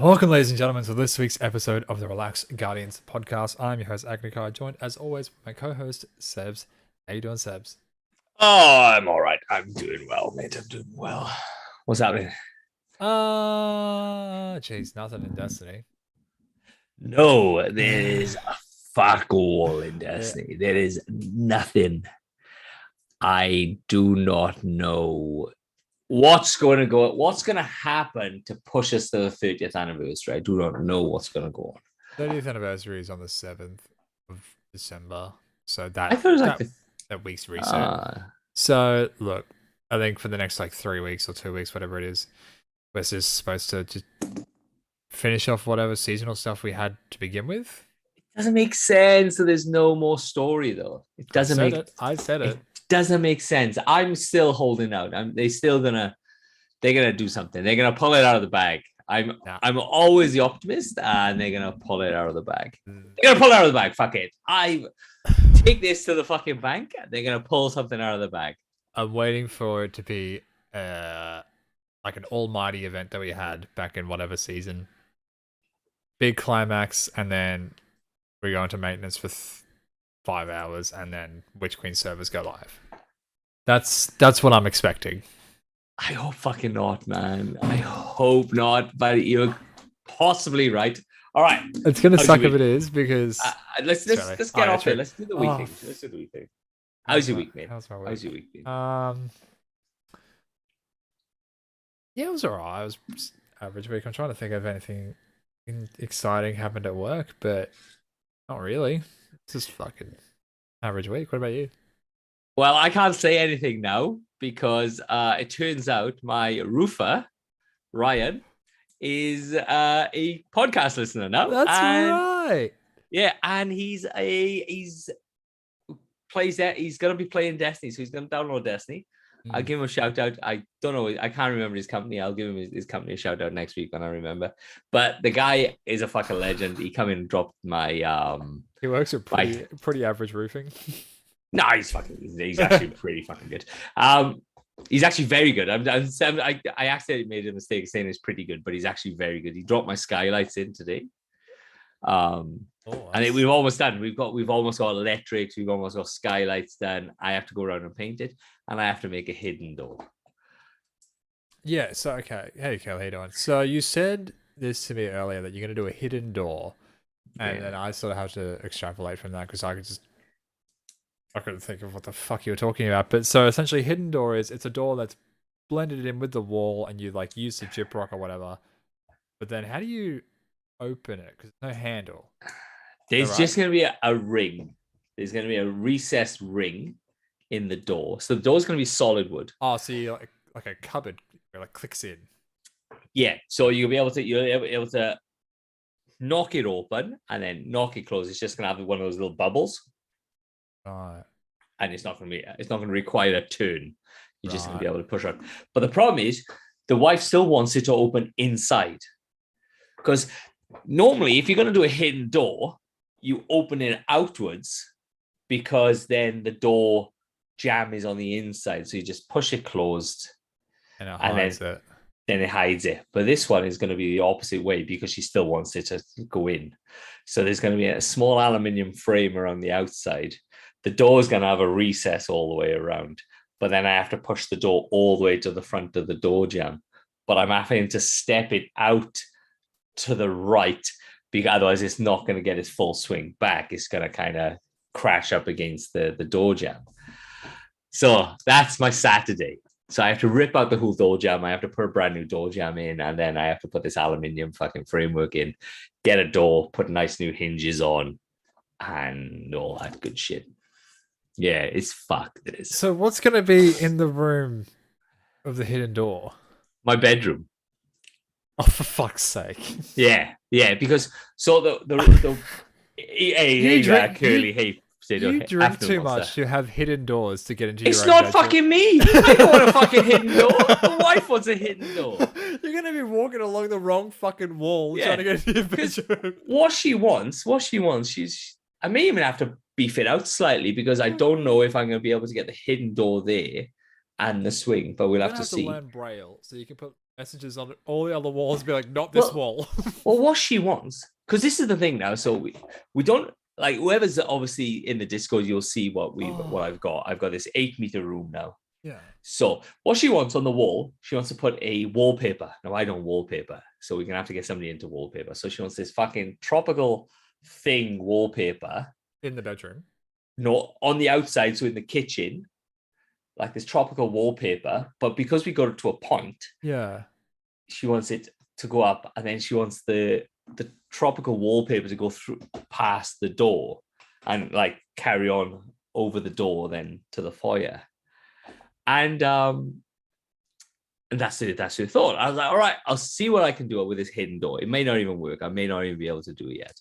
Welcome, ladies and gentlemen, to this week's episode of the Relaxed Guardians podcast. I'm your host, Agnikar, joined as always by my co-host, Sebs. How you doing, Sebs? Oh, I'm all right. I'm doing well, mate. I'm doing well. What's happening? Jeez, nothing in Destiny. No, there is a fuck all in Destiny. There is nothing. I do not know what's going to happen to push us to the 30th anniversary. I do not know what's going to go on. 30th anniversary is on the 7th of December. So I that, thought it was like that week's reset. So, look, I think for the next 3 weeks or 2 weeks, whatever it is, we're just supposed to just finish off whatever seasonal stuff we had to begin with. doesn't make sense. So there's no more story, though. It doesn't make. I said it. Doesn't make sense. I'm still holding out. They're gonna do something. They're gonna pull it out of the bag. I'm always the optimist, and they're gonna pull it out of the bag. They're gonna pull it out of the bag. Fuck it. I take this to the fucking bank. They're gonna pull something out of the bag. I'm waiting for it to be like an almighty event that we had back in whatever season. Big climax, and then we go into maintenance for 5 hours, and then Witch Queen servers go live. That's what I'm expecting. I hope fucking not, man. I hope not, but you're possibly right. All right, it's gonna suck if it is, because let's get off it. Let's do the week thing. Let's do the week thing. How's your week, mate? How's my week? How's your week been? Yeah, it was alright. It was just average week. I'm trying to think of anything exciting happened at work, but not really. It's just fucking average week. What about you? Well, I can't say anything now because it turns out my roofer, Ryan, is a podcast listener now. That's right. Yeah, and he's plays that. He's gonna be playing Destiny, so he's gonna download Destiny. I'll give him a shout out. I don't know. I can't remember his company. I'll give him his company a shout out next week when I remember. But the guy is a fucking legend. He come in and dropped my He works at pretty average roofing. No, he's actually pretty fucking good. He's actually very good. I accidentally made a mistake saying he's pretty good, but he's actually very good. He dropped my skylights in today. And we've almost done. We've almost got electrics. We've almost got skylights done. I have to go around and paint it, and I have to make a hidden door. Yeah. So okay. Hey, Kel, how you doing? So you said this to me earlier that you're going to do a hidden door, and then I sort of have to extrapolate from that because I couldn't think of what the fuck you were talking about. But so essentially, hidden door it's a door that's blended in with the wall, and you use the gyprock or whatever. But then how do you open it? Because there's no handle. There's just going to be a ring. There's going to be a recessed ring in the door. So the door's going to be solid wood. Oh, so you're like a cupboard where it clicks in. Yeah. So you'll be able to knock it open and then knock it closed. It's just going to have one of those little bubbles. Right. And it's not going to require a turn. You're just going to be able to push on. But the problem is the wife still wants it to open inside. Because normally if you're going to do a hidden door, you open it outwards because then the door jam is on the inside. So you just push it closed and it hides it. Then it hides it. But this one is going to be the opposite way because she still wants it to go in. So there's going to be a small aluminium frame around the outside. The door is going to have a recess all the way around. But then I have to push the door all the way to the front of the door jamb. But I'm having to step it out to the right because otherwise it's not going to get its full swing back. It's going to kind of crash up against the door jamb. So that's my Saturday. So I have to rip out the whole door jamb. I have to put a brand new door jamb in, and then I have to put this aluminium fucking framework in, get a door, put nice new hinges on, and all that good shit. Yeah, it's fucked. It is. So what's gonna be in the room of the hidden door? My bedroom. Oh, for fuck's sake! Yeah, because so the hey drink curly hey you drink afternoon too monster. much to have hidden doors to get into It's your own not bedroom. fucking me. I don't want a fucking hidden door. The wife wants a hidden door. You're gonna be walking along the wrong fucking wall Yeah, trying to get into your 'cause bedroom. what she wants, I may even have to beef it out slightly because I don't know if I'm going to be able to get the hidden door there and the swing, but we'll You're have gonna to have to see. learn Braille so you can put messages on all the other walls and be like, not this wall. Well, what she wants, because this is the thing now. So we don't like whoever's obviously in the Discord, you'll see what I've got. I've got this 8-meter room now. Yeah. So what she wants on the wall, she wants to put a wallpaper. Now I don't wallpaper, so we're gonna have to get somebody into wallpaper. So she wants this fucking tropical thing wallpaper. In the bedroom. No, on the outside, so in the kitchen, like this tropical wallpaper. But because we got it to a point, Yeah. she wants it to go up, and then she wants the tropical wallpaper to go through past the door and like carry on over the door then to the foyer. And that's it. That's the thought. I was like, all right, I'll see what I can do with this hidden door. It may not even work. I may not even be able to do it yet.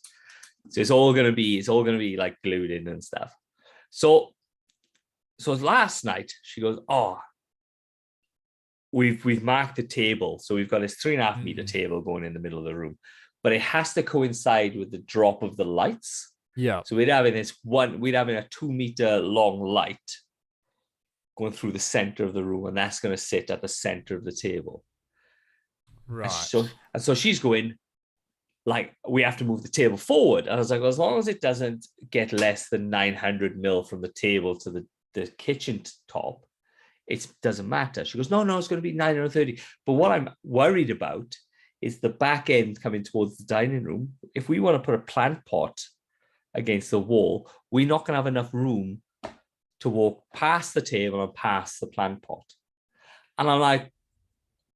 So it's all gonna be like glued in and stuff. So last night she goes, oh, we've marked the table. So we've got this 3.5 meter table going in the middle of the room, but it has to coincide with the drop of the lights. Yeah. So we'd having a 2-meter long light going through the center of the room, and that's going to sit at the center of the table. Right. And so she's going, like, we have to move the table forward. And I was like, well, as long as it doesn't get less than 900 mil from the table to the kitchen top, it doesn't matter. She goes, no, it's going to be 930. But what I'm worried about is the back end coming towards the dining room. If we want to put a plant pot against the wall, we're not going to have enough room to walk past the table and past the plant pot. And I'm like,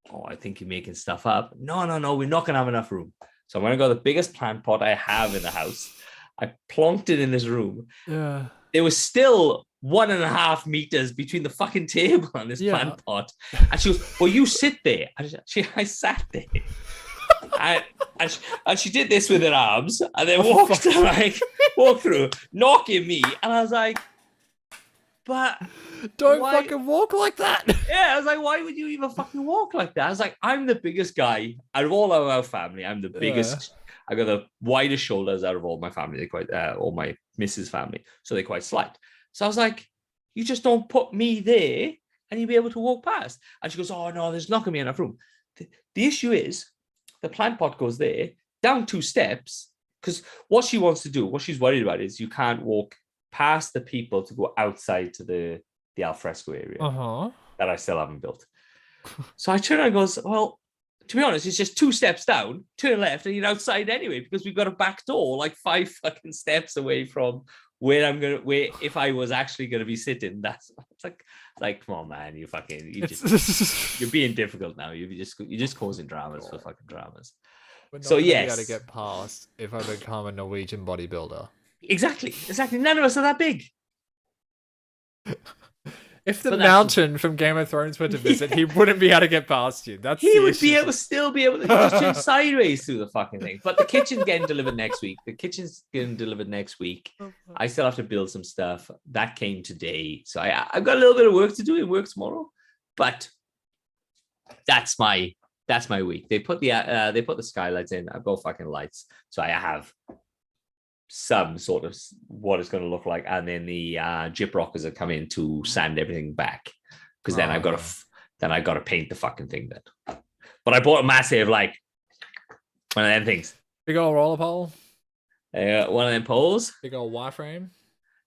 oh, I think you're making stuff up. No, we're not going to have enough room. So I'm going to go the biggest plant pot I have in the house. I plonked it in this room. Yeah. There was still 1.5 meters between the fucking table and this plant pot. And she goes, well, you sit there. I sat there. And she did this with her arms and then walked through, knocking me. And I was like, but don't fucking walk like that. Yeah, I was like, why would you even fucking walk like that? I was like, I'm the biggest guy out of all of our family. I'm the biggest. I got the widest shoulders out of all my family. They're quite, all my missus family. So they're quite slight. So I was like, you just don't put me there and you'll be able to walk past. And she goes, oh no, there's not going to be enough room. The issue is the plant pot goes there, down 2 steps, because what she wants to do, what she's worried about is you can't walk past the people to go outside to the alfresco area that I still haven't built. So I turn around and goes, well, to be honest, it's just 2 steps down, turn left, and you're outside anyway, because we've got a back door like 5 fucking steps away from where if I was actually gonna be sitting. That's like come on, man, you're being difficult now. You're just causing dramas for fucking dramas. So yes, to get past if I become a Norwegian bodybuilder. Exactly. None of us are that big. If the mountain from Game of Thrones were to visit, he wouldn't be able to get past you. He would still be able to just turn sideways through the fucking thing. But the kitchen's getting delivered next week. I still have to build some stuff. That came today. So I've got a little bit of work to do in work tomorrow. But that's my week. They put the skylights in. I've got fucking lights. So I have some sort of what it's going to look like, and then the gyp rockers are coming to sand everything back, because then I got to paint the fucking thing then. But I bought a massive one of them things, big old roller pole, one of them poles, big old wireframe,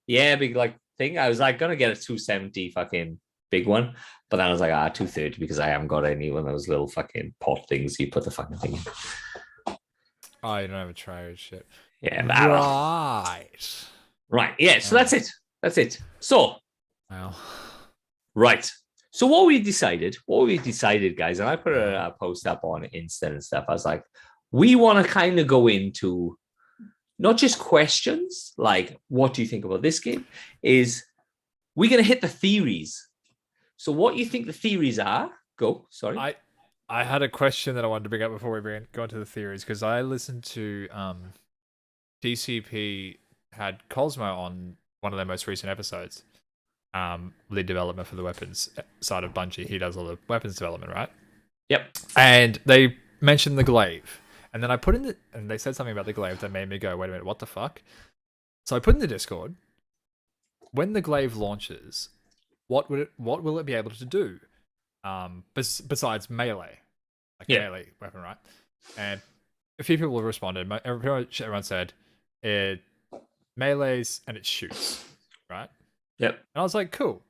big thing. I was gonna get a 270 fucking big one, but then I was like 230, because I haven't got any one of those little fucking pot things you put the fucking thing in. Oh, you don't have a tray or shit. Yeah. Right. Yeah. So that's it. So. Wow. Right. So what we decided, guys, and I put a post up on Insta and stuff. I was like, we want to kind of go into not just questions like, what do you think about this game? Is we're gonna hit the theories. So what you think the theories are? Go. Sorry. I had a question that I wanted to bring up before we go into the theories, because I listened to TCP had Cosmo on one of their most recent episodes. Lead development for the weapons side of Bungie. He does all the weapons development, right? Yep. And they mentioned the glaive. And then I put in the, and they said something about the glaive that made me go, wait a minute, what the fuck? So I put in the Discord, when the glaive launches, what will it be able to do? Besides melee, like a melee weapon, right? And a few people responded. Everyone said it melees and it shoots, right? Yep. And I was like, cool.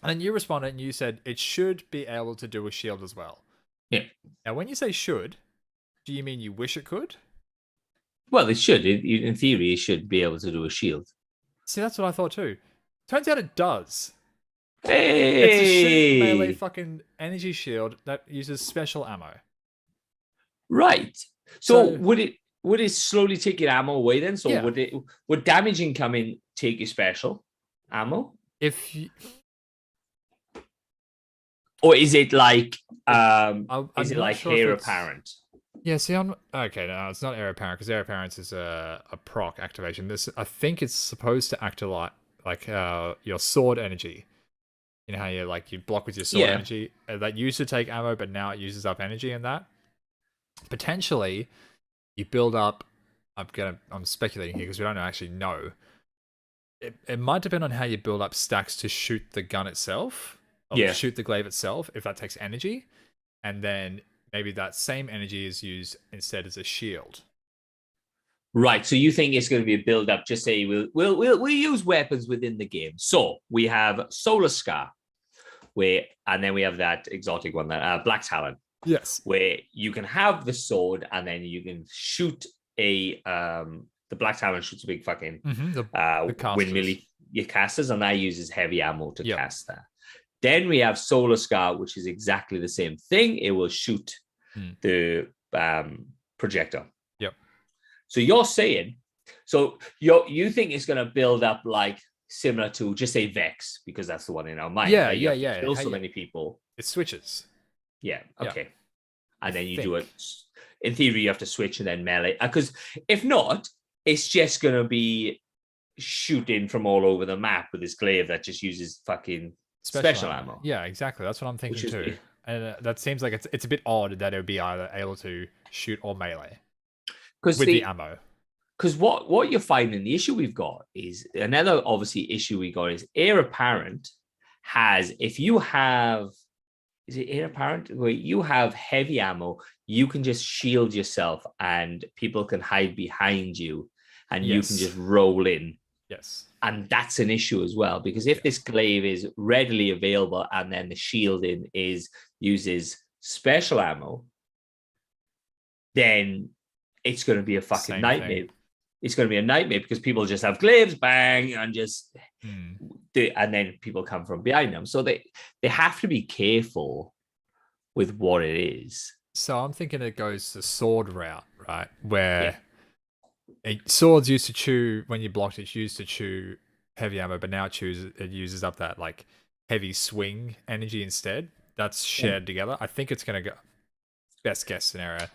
And then you responded and you said it should be able to do a shield as well. Yeah. Now, when you say should, do you mean you wish it could? Well, it should. In theory, it should be able to do a shield. See, that's what I thought too. Turns out it does. Hey! It's a shoot melee fucking energy shield that uses special ammo. Right. So would it slowly take your ammo away then? So Yeah. would damaging come in, take your special ammo? If you, Or is it like I'm is it not like sure if heir it's- apparent? yeah, see, I'm okay. No, it's not heir apparent, because heir apparent is a proc activation. This, I think, it's supposed to act like your sword energy. You know how you block with your sword Yeah. energy that used to take ammo, but now it uses up energy in that. Potentially, you build up. I'm speculating here because we don't actually know. It might depend on how you build up stacks to shoot the gun itself, or Yeah. shoot the glaive itself, if that takes energy, and then maybe that same energy is used instead as a shield. Right. So you think it's going to be a build up? Just say we'll use weapons within the game. So we have Solar Scar, and then we have that exotic one, that Black Talon, Yes. where you can have the sword and then you can shoot the Black Talon shoots a big fucking casters. windmill your casters, and that uses heavy ammo to Yep. cast that. Then we have Solar Scar, which is exactly the same thing. It will shoot the projector. Yep. So you're saying, you think it's going to build up like similar to, just say, Vex, because that's the one in our mind. Yeah, right? You have to yeah. kill so many people. It switches. Yeah. Okay. And then you think. do it. In theory, you have to switch and then melee. Because if not, it's just going to be shooting from all over the map with this glaive that just uses fucking special ammo. Yeah, exactly. That's what I'm thinking too. And that seems like it's a bit odd that it would be either able to shoot or melee with the ammo. Because what you're finding, the issue we've got is another obviously issue we got is heir apparent has, if you have, is it heir apparent where you have heavy ammo, you can just shield yourself and people can hide behind you and you can just roll in. Yes. And that's an issue as well, because if this glaive is readily available and then the shielding uses special ammo, then it's going to be a fucking nightmare. Thing. It's going to be a nightmare because people just have glaives, bang, and just and then people come from behind them. So they have to be careful with what it is. So I'm thinking it goes the sword route, right? Where swords used to chew, when you blocked it used to chew heavy ammo, but now it uses up that like heavy swing energy instead. That's shared together. I think it's going to go, best guess scenario,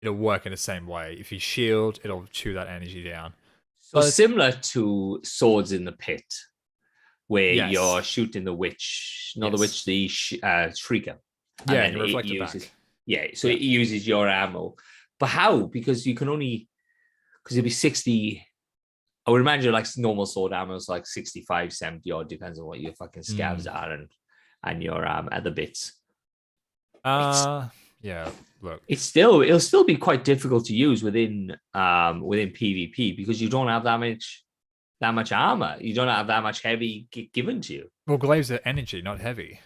it'll work in the same way. If you shield, it'll chew that energy down. So similar to Swords in the Pit, where you're shooting the witch, not the witch, the Shrieker. And you reflect it back. Yeah, so it uses your ammo. But how? Because you can only, because it'll be 60, I would imagine like normal sword ammo is like 65, 70 odd, depends on what your fucking scabs are and your other bits. Yeah, look. It'll still be quite difficult to use within PvP because you don't have that much armor. You don't have that much heavy given to you. Well, glaives are energy, not heavy.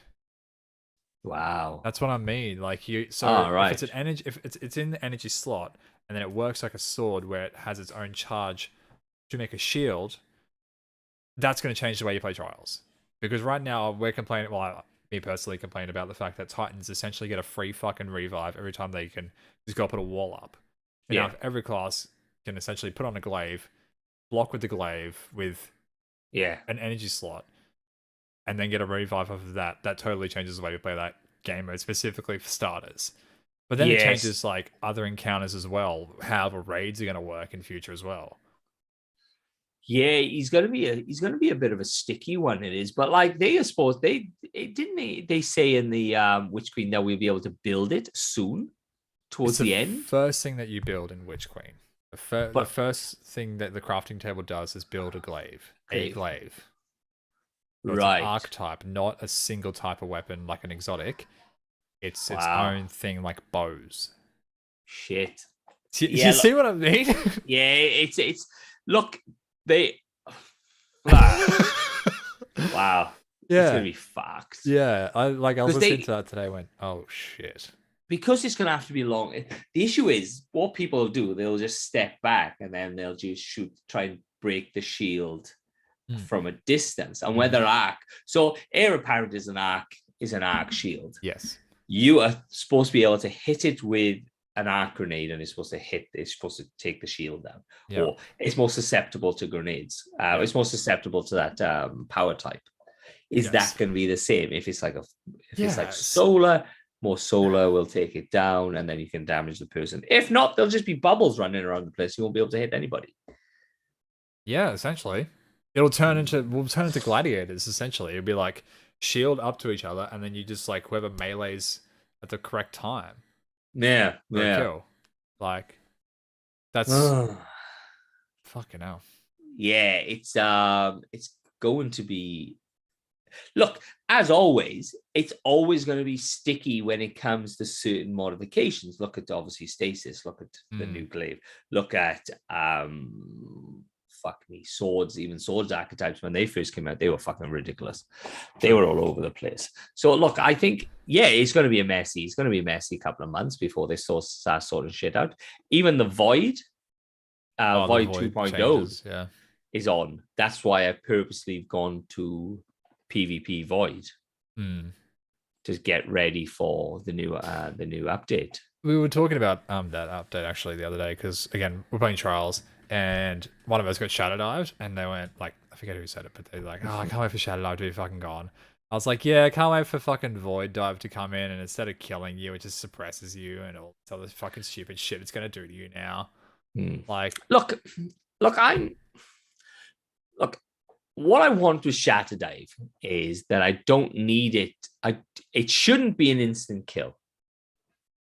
Wow. That's what I mean. Like if it's an energy, if it's in the energy slot and then it works like a sword where it has its own charge to make a shield, that's going to change the way you play Trials. Because right now we're complaining, me personally complain about the fact that Titans essentially get a free fucking revive every time they can just go put a wall up. Now, if every class can essentially put on a glaive, block with the glaive with Yeah. an energy slot, and then get a revive off of that, that totally changes the way you play that game mode, specifically for starters. But then it Yes. changes like other encounters as well, how the raids are going to work in future as well. Yeah, he's gonna be a bit of a sticky one. It is, but like they are supposed they say in the Witch Queen that we'll be able to build it soon towards It's the the end. first thing that you build in Witch Queen. The But first thing that the crafting table does is build a glaive. A glaive. So it's an right, archetype, not a single type of weapon like an exotic. It's its wow, own thing like bows. shit. Do Yeah, you see what I mean? Yeah, it's look they. Wow, wow. It's gonna Yeah. be fucked. Yeah. I was 'Cause listening to that today and went, oh shit. Because it's gonna have to be long. The issue is what people do, they'll just step back and then they'll just try and break the shield from a distance. And whether arc, so air apparent is an arc shield. Yes. You are supposed to be able to hit it with an arc grenade, and it's supposed to take the shield down. Yeah. Or it's more susceptible to grenades. It's more susceptible to that power type. Is that going to be the same? If it's like it's like solar, more solar will take it down, and then you can damage the person. If not, there'll just be bubbles running around the place. You won't be able to hit anybody. Yeah, essentially. We'll turn into gladiators, essentially. It'll be like shield up to each other, and then you just like whoever melees at the correct time. Yeah. Kill. Like that's fucking hell. Yeah, it's going to be. Look, as always, it's always going to be sticky when it comes to certain modifications. Look at obviously stasis. Look at the new glaive. Look at swords. Even swords archetypes when they first came out, they were fucking ridiculous. They were all over the place. So look, I think it's going to be a messy couple of months before they start sorting shit out. Even the Void, Void 2.0 is on. That's why I purposely gone to PvP Void to get ready for the new update. We were talking about that update actually the other day because again we're playing Trials and one of us got shadow dived and they went like, I forget who said it, but they're like, oh, I can't wait for shadow dive to be fucking gone. I was like, yeah, I can't wait for fucking Void Dive to come in and instead of killing you, it just suppresses you and all this other fucking stupid shit it's gonna do to you now. Like, look, what I want with Shatter Dive is that I don't need it. It shouldn't be an instant kill.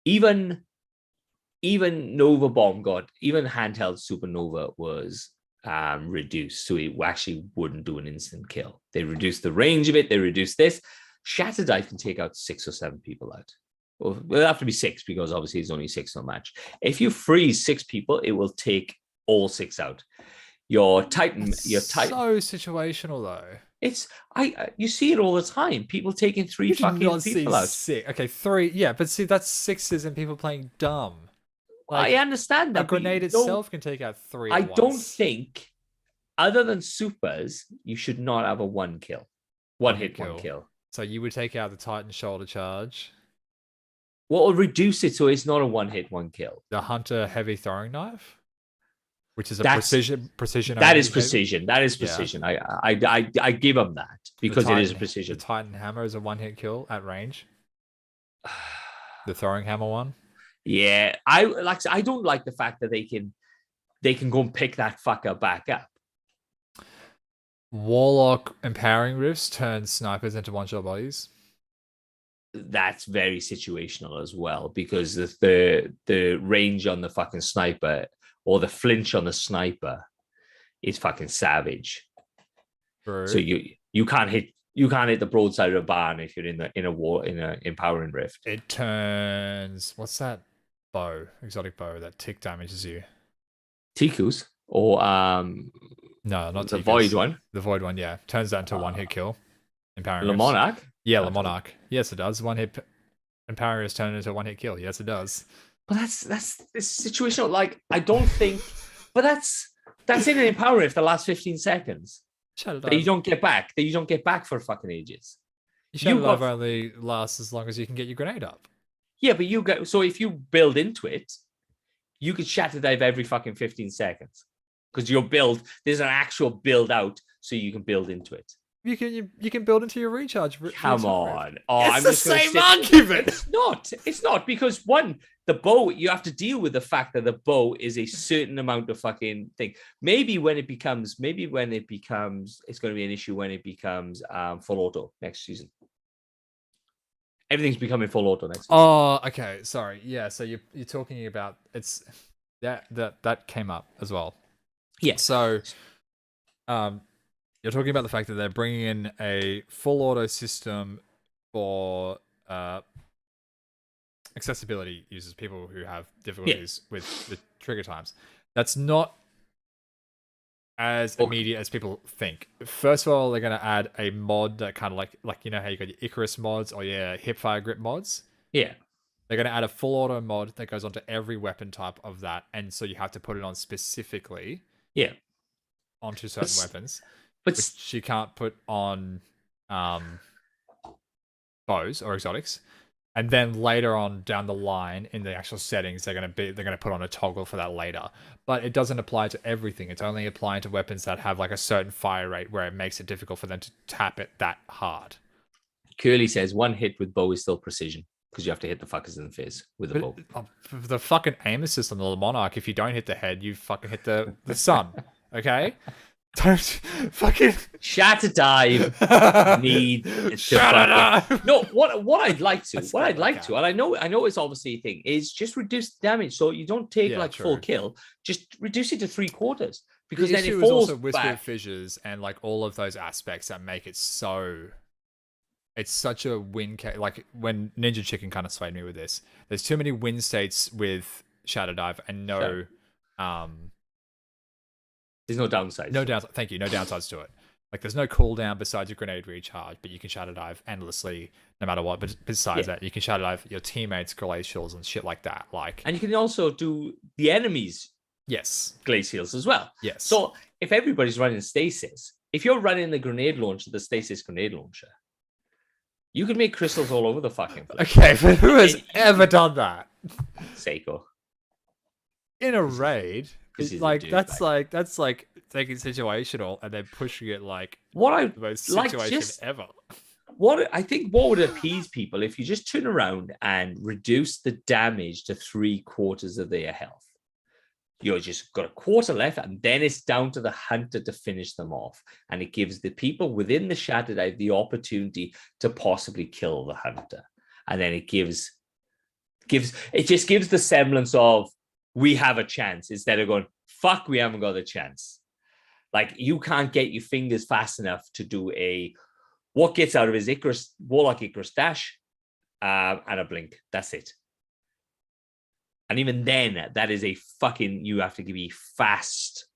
Even Nova Bomb even handheld Supernova was reduced, so it actually wouldn't do an instant kill. They reduced the range of it. They reduced this. Shatter Dive can take out 6 or 7 people out. Well, it'll have to be 6 because obviously it's only 6 on match. If you freeze 6 people, it will take all 6 out. Your Titan. So situational though. You see it all the time. People taking 3 fucking people out. 6. Okay, 3. Yeah, but see, that's 6s and people playing dumb. Like, I understand that. A grenade itself can take out 3. I don't think, other than supers, you should not have a 1 kill. One kill. So you would take out the Titan shoulder charge. What will reduce it so it's not a 1 kill? The Hunter heavy throwing knife? Which is a precision. That is precision. That is precision. Yeah. I give them that because it is a precision. The Titan hammer is a 1-hit kill at range. The throwing hammer one. Yeah, I don't like the fact that they can go and pick that fucker back up. Warlock empowering rifts turn snipers into one-shot bodies. That's very situational as well because the range on the fucking sniper. Or the flinch on the sniper is fucking savage. True. So you can't hit the broadside of a barn if you're in a empowering rift. It turns what's that bow, exotic bow that tick damages you? Tikus or no, not the Tikus. Void one. The Void one, yeah, turns that into a 1-hit kill. Empowering Le Monarch. Yeah, Le Monarch. Yes, it does. 1-hit empowering rifts turn into a 1-hit kill. Yes, it does. But that's situational. Like I don't think, but that's in an empower rift the last 15 seconds. That you don't get back. That you don't get back for fucking ages. Shadow Dive only lasts as long as you can get your grenade up. Yeah, but so if you build into it, you could Shatter Dive every fucking 15 seconds because your build there's an actual build out so you can build into it. You can build into your recharge. Come on. Oh, It's I'm the just gonna same sit- argument. It's not because one, the bow, you have to deal with the fact that the bow is a certain amount of fucking thing. Maybe when it becomes, it's going to be an issue when it becomes full auto next season. Everything's becoming full auto next season. Oh, okay. Sorry. Yeah. So you're talking about that came up as well. Yeah. So, you're talking about the fact that they're bringing in a full auto system for accessibility users, people who have difficulties with the trigger times. That's not as immediate as people think. First of all, they're going to add a mod that kind of like you know how you got your Icarus mods or your Hipfire Grip mods. Yeah. They're going to add a full auto mod that goes onto every weapon type of that, and so you have to put it on specifically. Yeah. Onto certain weapons, but which you can't put on bows or exotics. And then later on down the line in the actual settings, they're going to put on a toggle for that later. But it doesn't apply to everything. It's only applying to weapons that have like a certain fire rate where it makes it difficult for them to tap it that hard. Curly says one hit with bow is still precision because you have to hit the fuckers in the face with the bow. The fucking aim assist on the Monarch, if you don't hit the head, you fucking hit the sun. Okay? Don't fucking Shatter Dive need to fucking... No, what I'd like to, and I know it's obviously a thing, is just reduce the damage so you don't take full kill. Just reduce it to 3/4 because then it falls also Whisper back. Fissures and like all of those aspects that make it so. It's such a win. Like when Ninja Chicken kind of swayed me with this. There's too many win states with Shatter Dive and no. There's no downsides. No downside. Thank you. No downsides to it. Like there's no cooldown besides your grenade recharge, but you can shatter dive endlessly no matter what. But besides that, you can shatter dive your teammates' glacials and shit like that. Like, and you can also do the enemies' glacials as well. Yes. So if everybody's running stasis, if you're running the grenade launcher, the stasis grenade launcher, you can make crystals all over the fucking place. Okay, but who has ever done that? Seiko. In a raid. Like that's like taking situational and then pushing it like the most situation ever. What I think would appease people if you just turn around and reduce the damage to 3/4 of their health. You're just got a quarter left, and then it's down to the hunter to finish them off, and it gives the people within the Shatter Dive the opportunity to possibly kill the hunter, and then it gives the semblance of we have a chance instead of going, fuck, we haven't got a chance. Like you can't get your fingers fast enough to do what gets out of his Warlock Icarus dash and a blink. That's it. And even then, that is you have to be fast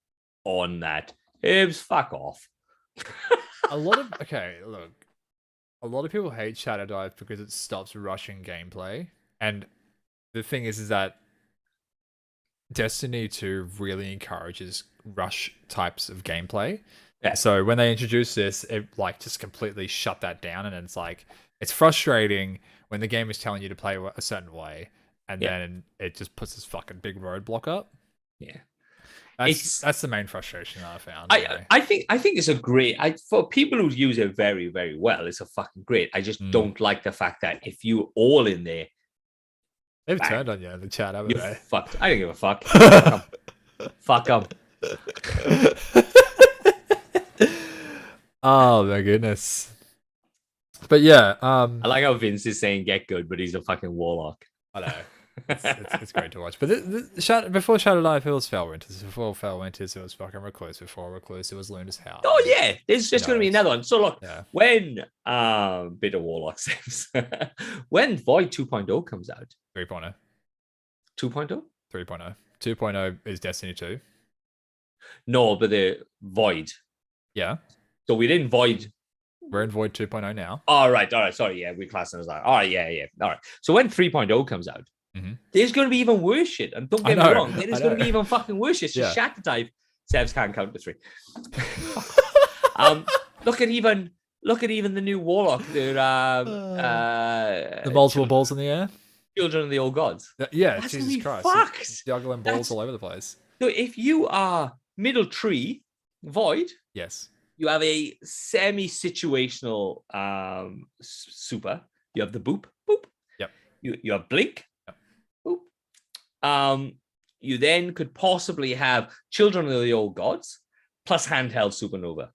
on that. Hibs, fuck off. A lot of people hate Shatter Dive because it stops rushing gameplay. And the thing is that Destiny 2 really encourages rush types of gameplay. Yeah. So when they introduced this, it like just completely shut that down, and it's like it's frustrating when the game is telling you to play a certain way, and then it just puts this fucking big roadblock up. Yeah, that's the main frustration that I found. I think it's a great. For people who use it very, very well, it's a fucking great. I just don't like the fact that if you all in there. They've turned on you in the chat, haven't they? Fucked. I don't give a fuck. Fuck them. Oh my goodness. But yeah, I like how Vince is saying get good, but he's a fucking warlock. I know. It's great to watch. But before Shadow Dive, it was Felwinters. Before Felwinters, it was fucking Recluse. Before Recluse, it was Luna's House. Oh yeah, there's just going to be another one. So look, when bit of warlock saves, when Void 2.0 comes out, 3.0, 2.0, 3.0, 2.0 is Destiny 2. No, but the Void. Yeah. So we didn't Void. We're in Void 2.0 now. All right. Sorry, yeah, we class it as that. All right, yeah. All right. So when 3.0 comes out, there's going to be even worse shit. And don't get me wrong, there's going to be even fucking worse shit. Just Shatter Dive. Sevs can't count to 3. Look at even the new Warlock. The multiple balls in the air. Children of the Old Gods. Yeah, that's Jesus Christ. Fucked. Juggling balls all over the place. So if you are middle tree, Void. Yes. You have a semi-situational super. You have the boop, boop. Yep. You have blink. Yep. Boop. You then could possibly have Children of the Old Gods plus handheld supernova.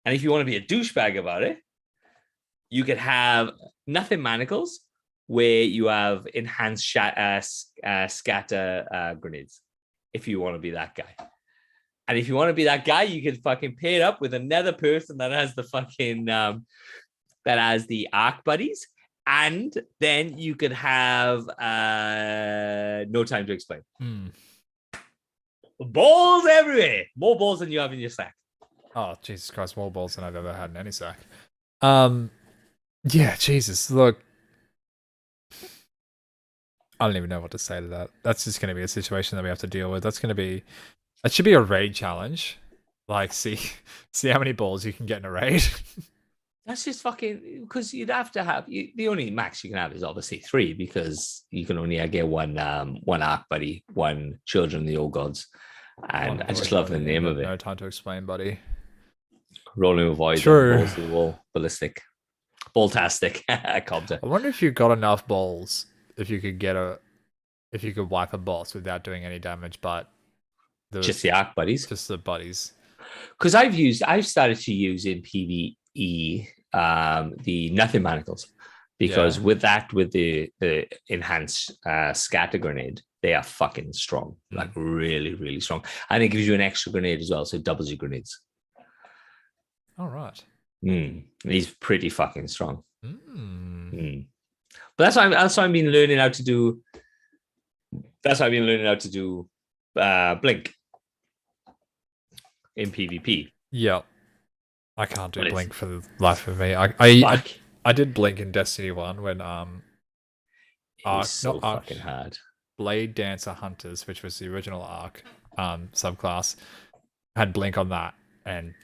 And if you want to be a douchebag about it, you could have Nothing Manacles, where you have enhanced scatter grenades, if you want to be that guy. And if you want to be that guy, you can fucking pair it up with another person that has the fucking that has the arc buddies, and then you could have No Time to Explain. Balls everywhere, more balls than you have in your sack. Oh, Jesus Christ, more balls than I've ever had in any sack. Yeah, Jesus, look. I don't even know what to say to that. That's just going to be a situation that we have to deal with. That should be a raid challenge. Like, see how many balls you can get in a raid. That's just fucking, because you'd have to have, the only max you can have is obviously 3, because you can only get one arc buddy, one Children of the Old Gods. And I just love the name of it. No Time to Explain, buddy. Rolling with Void, True. Balls to the Wall, Ballistic. Balltastic. I wonder if you got enough balls, if you could wipe a boss without doing any damage, but just the arc buddies. Just the buddies. Because I've started to use in PvE the Nothing Manacles. Because with the enhanced scatter grenade, they are fucking strong. Like really, really strong. And it gives you an extra grenade as well, so it doubles your grenades. All right. He's pretty fucking strong. But that's why I've been learning how to do. That's why I've been learning how to do Blink in PvP. Yeah, I can't do Blink for the life of me. I did Blink in Destiny 1 when fucking hard. Blade Dancer Hunters, which was the original Arc subclass, had Blink on that, and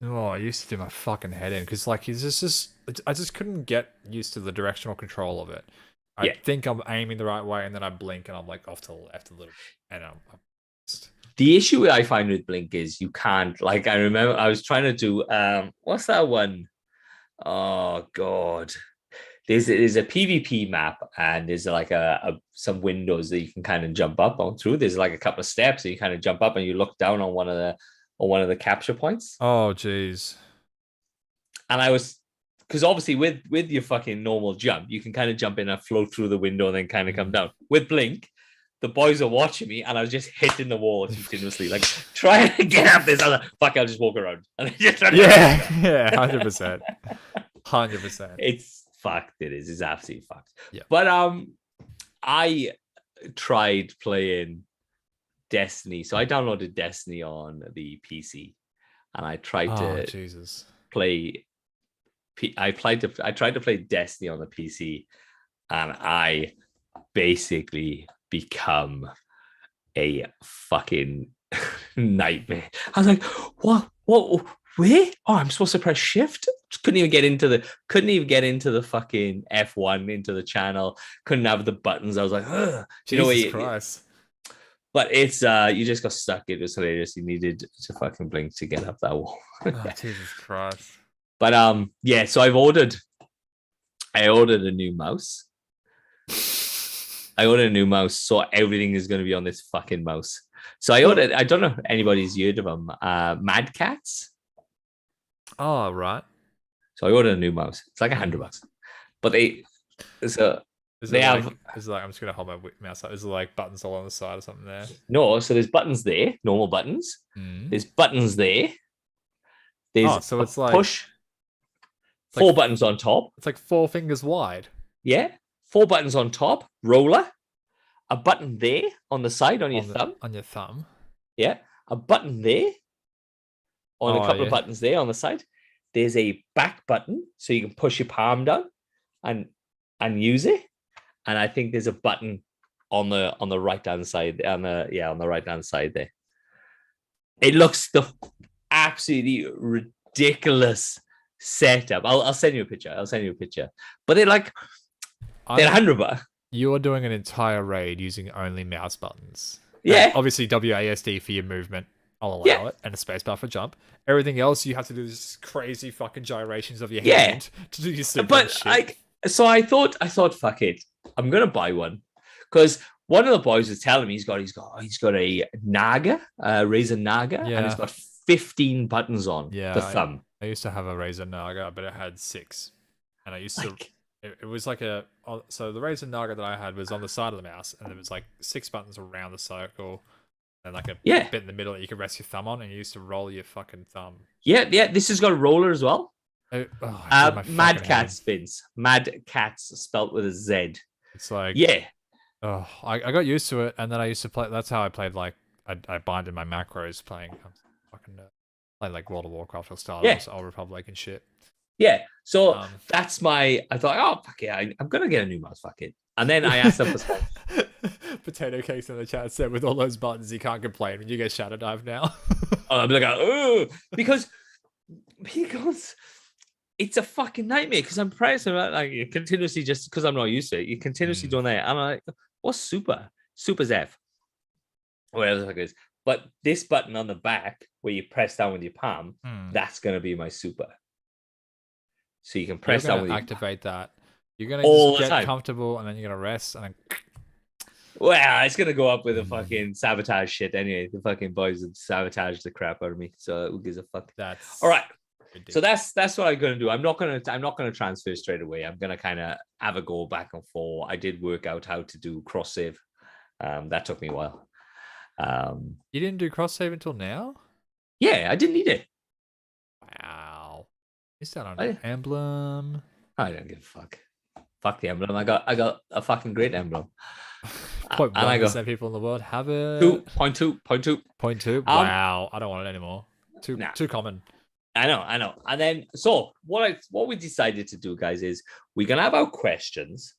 I used to do my fucking head in, because like I just couldn't get used to the directional control of it. I think I'm aiming the right way, and then I blink and I'm like off to the left a little bit, and I'm the issue I find with Blink is you can't, like, I remember I was trying to do what's that one? Oh god. There's a PvP map, and there's like some windows that you can kind of jump up on through. There's like a couple of steps that you kind of jump up and you look down on one of the capture points. Oh jeez. And I was, because obviously with your fucking normal jump, you can kind of jump in and float through the window and then kind of come down. With Blink, the boys are watching me, and I was just hitting the wall continuously, like trying to get up this. I was like, fuck, I'll just walk around. And just 100%. 100%. It's fucked. It is. It's absolutely fucked. Yeah. But I tried playing Destiny. So I downloaded Destiny on the PC, and I tried to play. I tried to play Destiny on the PC, and I basically become a fucking nightmare. I was like, what, where? Oh, I'm supposed to press shift? Couldn't even get into the fucking F1 into the channel. Couldn't have the buttons. I was like, ugh. Jesus Christ. But it's you just got stuck. It was hilarious. You needed to fucking blink to get up that wall. Oh, Jesus Christ. But so I ordered a new mouse. So everything is going to be on this fucking mouse. So I don't know if anybody's heard of them. Mad Cats. Oh, right. So I ordered a new mouse. It's like $100. But I'm just gonna hold my mouse up. Is it like buttons all on the side or something there? No, so there's buttons there, normal buttons. There's buttons there. So it's like push. Four buttons on top. It's like 4 fingers wide. Yeah. 4 buttons on top. Roller. A button there on the side on your thumb. On your thumb. Yeah. A button there. On a couple of buttons there on the side. There's a back button, so you can push your palm down and use it. And I think there's a button on the right hand side. On the right hand side there. It looks the absolutely ridiculous setup. I'll send you a picture. But they're like they're $100. You are doing an entire raid using only mouse buttons. Yeah. And obviously WASD for your movement I'll allow Yeah. it, and a spacebar for jump. Everything else, you have to do this crazy fucking gyrations of your Yeah. hand to do your super But shit. I thought, fuck it, I'm gonna buy one because one of the boys was telling me he's got a Naga, Razer Naga, and Yeah. it's got 15 buttons on Yeah, the thumb. I used to have a Razer Naga, but it had 6, and I used to. Like, It was like so the Razer Naga that I had was on the side of the mouse, and there was like 6 buttons around the circle, and like a yeah, bit in the middle that you could rest your thumb on, and you used to roll your fucking thumb. yeah. This has got a roller as well. It did my Mad fucking Cat head. spins. Mad Cats spelt with a Z. It's like, Yeah, oh, I got used to it, and then I used to play. That's how I played. Like I binded my macros playing. Fucking played like World of Warcraft or Star Wars, Old Republic and shit. yeah. So Um, that's I thought, oh fuck yeah, I'm gonna get a new mouse. Fuck it. And then I asked them for Potato Cakes in the chat said, with all those buttons, you can't complain when you get Shadow Dive now. I'm like, oh, because it's a fucking nightmare. Because I'm pressing like you continuously, just because I'm not used to it, you continuously doing that. I'm like, what's super? Super's F. Whatever the fuck it is. But this button on the back where you press down with your palm, that's gonna be my super. So you can press down with activate that. You're gonna all just the get time. comfortable, and then you're gonna rest, and then Well, it's gonna go up with the fucking sabotage shit anyway. The fucking boys would sabotage the crap out of me. So who gives a fuck? that's All right. ridiculous. So that's what I'm gonna do. I'm not gonna transfer straight away. I'm gonna kind of have a go back and forth. I did work out how to do cross save. That took me a while. You didn't do cross save until now? Yeah, I didn't need it. Wow. Is that on an emblem? I don't give a fuck. Fuck the emblem. I got a fucking great emblem. 0.1% of people in the world have it. 2.2. 0.2. Wow, I don't want it anymore. Too common. I know. And then so what we decided to do, guys, is we're gonna have our questions.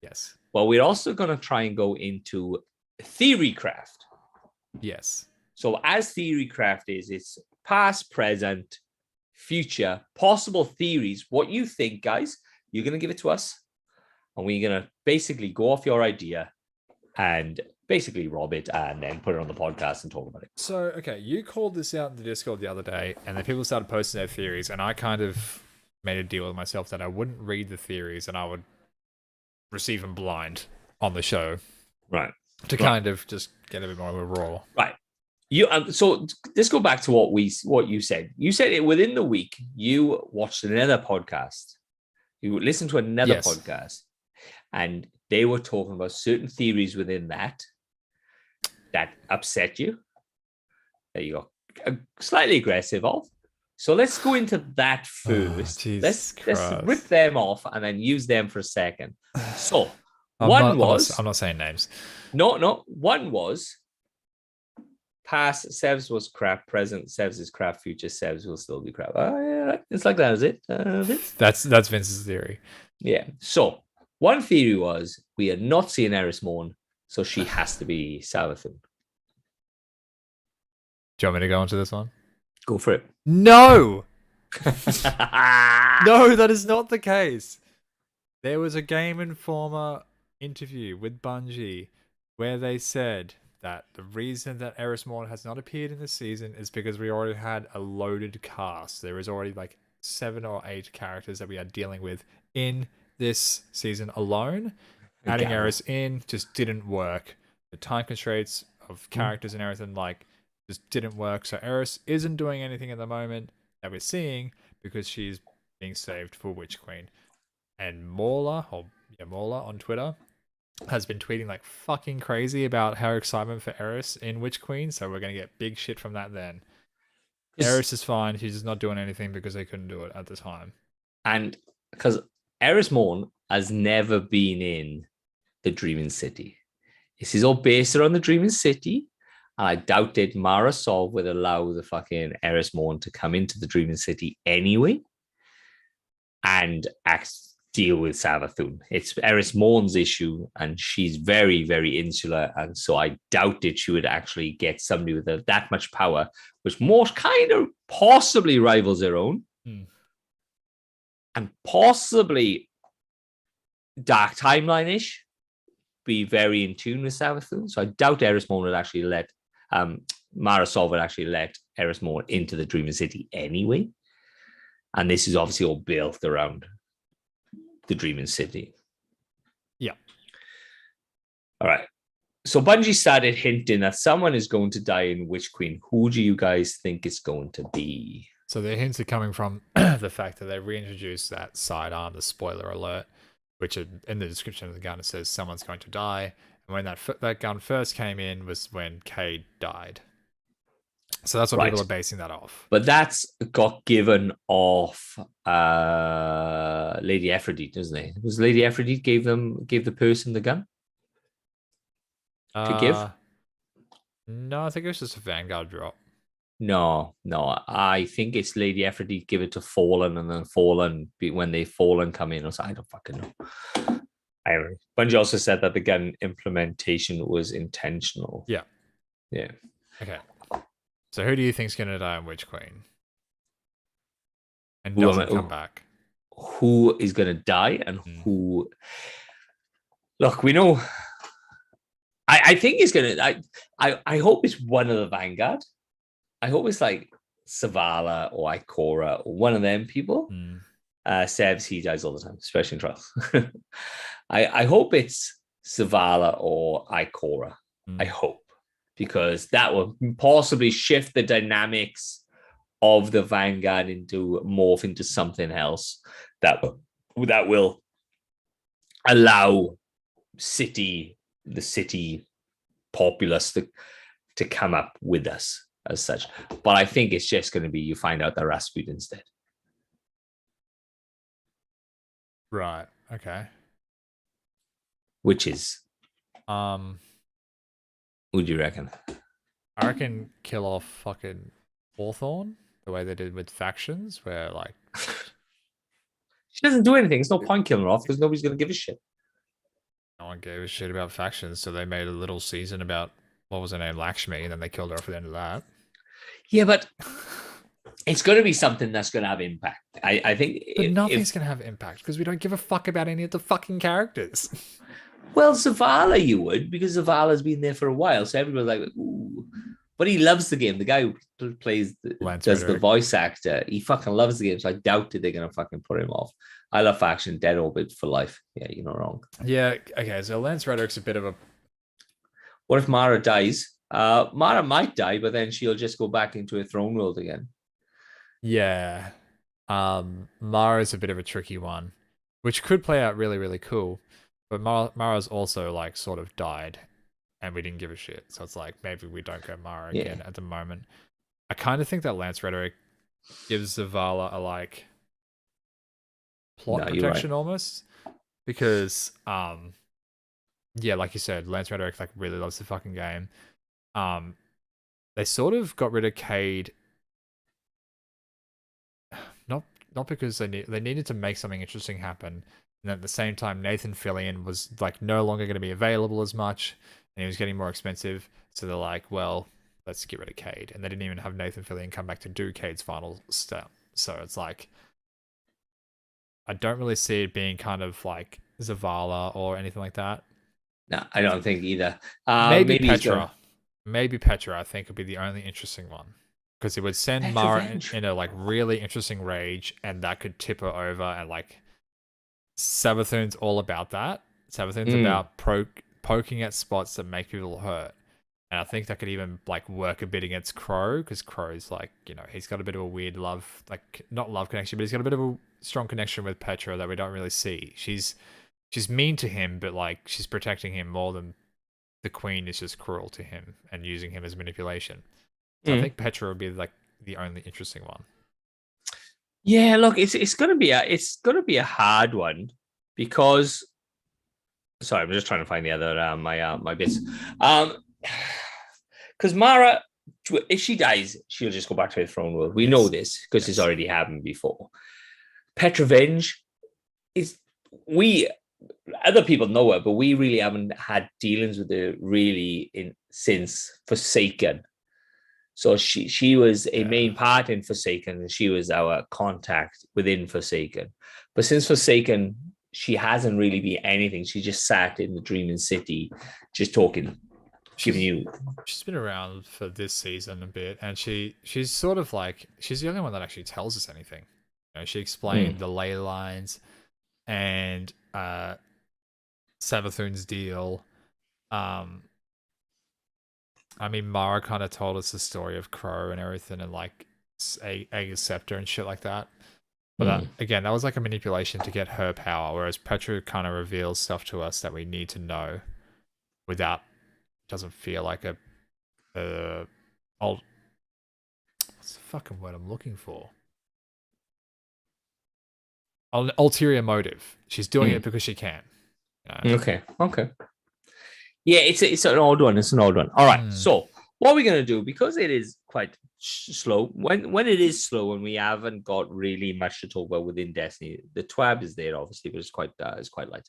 Yes. But we're also gonna try and go into theory craft. Yes. So as theory craft is, it's past, present, future, possible theories. What you think, guys, you're gonna give it to us, and we're gonna basically go off your idea and basically rob it and then put it on the podcast and talk about it. So, okay, you called this out in the Discord the other day, and then people started posting their theories, and I kind of made a deal with myself that I wouldn't read the theories and I would receive them blind on the show. Right. To kind of just get a bit more of a raw. Right. You so let's go back to what you said. You said it within the week. You watched another podcast. You listened to another podcast, and they were talking about certain theories within that upset you, that you got slightly aggressive of. So let's go into that first. Let's rip them off and then use them for a second. So I'm not saying names. No. One was past Sevs was crap, present Sevs is crap, future Sevs will still be crap. Oh yeah, it's like that, is it? Vince? That's Vince's theory. Yeah. So one theory was we are not seeing Eris Morn, so she has to be Savathun. Do you want me to go into this one? Go for it. No! No, that is not the case. There was a Game Informer interview with Bungie where they said that the reason that Eris Morn has not appeared in this season is because we already had a loaded cast. There is already like 7 or 8 characters that we are dealing with in this season alone. Adding Eris in just didn't work. The time constraints of characters and everything just didn't work. So Eris isn't doing anything at the moment that we're seeing because she's being saved for Witch Queen. And Morla on Twitter has been tweeting like fucking crazy about her excitement for Eris in Witch Queen. So we're going to get big shit from that then. Eris is fine. She's just not doing anything because they couldn't do it at the time. And because Eris Morn has never been in the Dreaming City. This is all based around the Dreaming City. And I doubted Mara Sol would allow the fucking Eris Morn to come into the Dreaming City anyway and deal with Savathun. It's Eris Morn's issue, and she's very, very insular. And so I doubted she would actually get somebody with that much power, which more kind of possibly rivals her own. And possibly Dark Timeline-ish, be very in tune with Savathun. So I doubt Eris Morn would actually let Mara Sol would actually let Eris Morn into the Dreaming City anyway. And this is obviously all built around the Dreaming City. Yeah. All right. So Bungie started hinting that someone is going to die in Witch Queen. Who do you guys think it's going to be? So the hints are coming from the fact that they reintroduced that sidearm, the spoiler alert, which in the description of the gun it says someone's going to die. And when that gun first came in was when Cade died. So that's what people are basing that off. But that's got given off Lady Aphrodite, doesn't it? Was Lady Aphrodite gave the person the gun to give? No, I think it was just a Vanguard drop. No. I think it's Lady Aphrodite give it to Fallen, and then Fallen, when they Fallen come in, or something. I don't fucking know. Anyway, Bungie also said that the gun implementation was intentional. Yeah. Okay. So who do you think's gonna die in Witch Queen? And doesn't come back? Who is gonna die and who? Look, we know. I think it's gonna. I hope it's one of the Vanguard. I hope it's like Zavala or Ikora or one of them people. Sebs, he dies all the time, especially in trials. I hope it's Zavala or Ikora. I hope, because that will possibly shift the dynamics of the Vanguard morph into something else that will allow the city populace to come up with us as such. But I think it's just going to be you find out the Rasputin's dead. Right. Okay. Which is, who do you reckon? I reckon kill off fucking Hawthorne the way they did with factions, where like she doesn't do anything. There's no point killing her off because nobody's going to give a shit. No one gave a shit about factions, so they made a little season about what was her name, Lakshmi, and then they killed her off at the end of that. Yeah, but it's going to be something that's going to have impact. I think nothing's going to have impact because we don't give a fuck about any of the fucking characters. Well, Zavala you would, because Zavala's been there for a while, so everyone's like, ooh. But he loves the game. The guy who plays the voice actor, he fucking loves the game, so I doubt that they're going to fucking put him off. I love faction, Dead Orbit for life. Yeah, you're not wrong. Yeah, okay, so Lance Reddick's a bit of a... What if Mara dies? Mara might die, but then she'll just go back into a throne world again. Yeah. Mara's a bit of a tricky one, which could play out really, really cool. But Mara's also like sort of died and we didn't give a shit. So it's like, maybe we don't go Mara again at the moment. I kind of think that Lance Reddick gives Zavala a like plot protection almost, because yeah, like you said, Lance Reddick like really loves the fucking game. They sort of got rid of Cade, not because they needed to make something interesting happen, and at the same time Nathan Fillion was like no longer going to be available as much, and he was getting more expensive. So they're like, well, let's get rid of Cade, and they didn't even have Nathan Fillion come back to do Cade's final step. So it's like, I don't really see it being kind of like Zavala or anything like that. No, I don't think either. Maybe Petra. Maybe Petra, I think, would be the only interesting one. Because it would send Mara in a like really interesting rage, and that could tip her over. And like, Savathun's all about that. Savathun's about poking at spots that make people hurt. And I think that could even like work a bit against Crow, because Crow's like, you know, he's got a bit of a weird love, like not love connection, but he's got a bit of a strong connection with Petra that we don't really see. She's mean to him, but like she's protecting him more than the Queen is just cruel to him and using him as manipulation. So I think Petra would be like the only interesting one. Yeah, look, it's gonna be a hard one, because sorry, I'm just trying to find the other my bits. Because Mara, if she dies, she'll just go back to her throne world. We know this because it's already happened before. Petrovenge is other people know her, but we really haven't had dealings with her really since Forsaken. So she was a main part in Forsaken, and she was our contact within Forsaken. But since Forsaken, she hasn't really been anything. She just sat in the Dreaming City, just talking giving she's you. she's been around for this season a bit, and she's sort of like she's the only one that actually tells us anything. She explained Mm, the ley lines and Savathun's deal. Um, I mean, Mara kind of told us the story of Crow and everything, and like Aegis Scepter and shit like that. But that, mm. again, that was like a manipulation to get her power, whereas Petra kind of reveals stuff to us that we need to know without doesn't feel like a old. What's the fucking word I'm looking for? An ulterior motive. She's doing it because she can. Okay. Okay. Yeah, it's an odd one. It's an odd one. All right. Mm. So what we're gonna do, because it is quite slow. When it is slow and we haven't got really much to talk about within Destiny, the TWAB is there obviously, but it's quite light.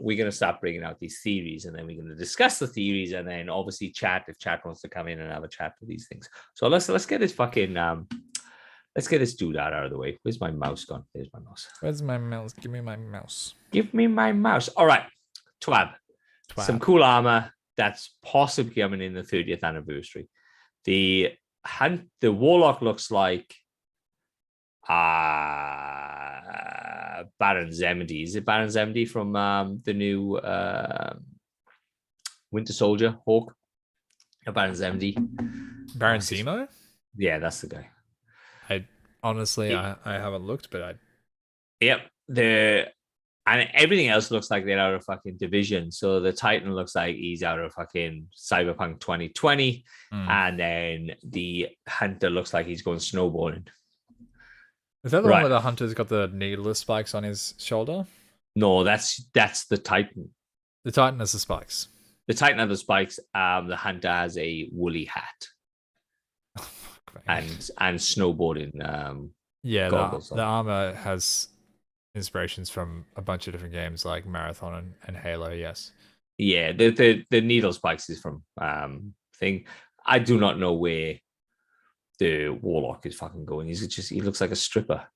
We're gonna start bringing out these theories, and then we're gonna discuss the theories, and then obviously chat if chat wants to come in and have a chat for these things. So let's get this fucking let's get this dude out of the way. Where's my mouse gone? There's my mouse. Where's my mouse? Give me my mouse. Give me my mouse. All right, TWAB. Some cool armor that's possibly coming in the 30th anniversary. The warlock looks like Baron Zemedy. Is it Baron Zemedy from the new Winter Soldier Hawk? Baron Zemedy. Baron Zemo? Yeah, that's the guy. I honestly, I haven't looked, but Yep. And everything else looks like they're out of fucking Division. So the Titan looks like he's out of fucking Cyberpunk 2020. And then the Hunter looks like he's going snowboarding. Is that the one where the Hunter's got the needleless spikes on his shoulder? No, that's the Titan. The Titan has the spikes. The Titan has the spikes. The Hunter has a woolly hat. and snowboarding goggles. The armor has inspirations from a bunch of different games like Marathon and Halo. Yes. Yeah, the needle spikes is from thing. I do not know where the warlock is fucking going. He looks like a stripper.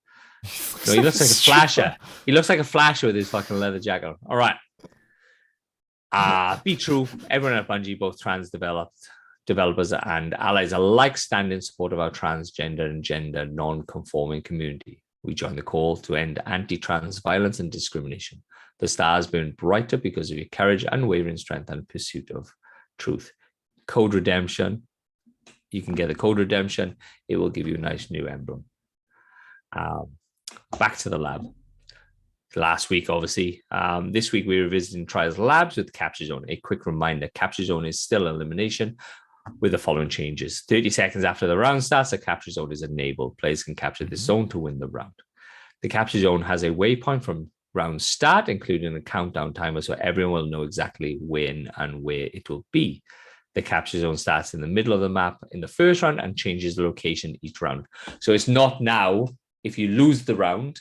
No, he looks like a flasher. He looks like a flasher with his fucking leather jacket on. All right. Be true. Everyone at Bungie, both trans developers and allies alike, stand in support of our transgender and gender non-conforming community. We join the call to end anti-trans violence and discrimination. The stars burn brighter because of your courage, unwavering strength, and pursuit of truth. Code Redemption. You can get the Code Redemption. It will give you a nice new emblem. Back to the lab. Last week, obviously. This week, we were visiting Trials Labs with Capture Zone. A quick reminder, Capture Zone is still elimination with the following changes. 30 seconds after the round starts, a Capture Zone is enabled. Players can capture this zone to win the round. The Capture Zone has a waypoint from round start, including a countdown timer, so everyone will know exactly when and where it will be. The Capture Zone starts in the middle of the map in the first round and changes the location each round. So it's not now, if you lose the round,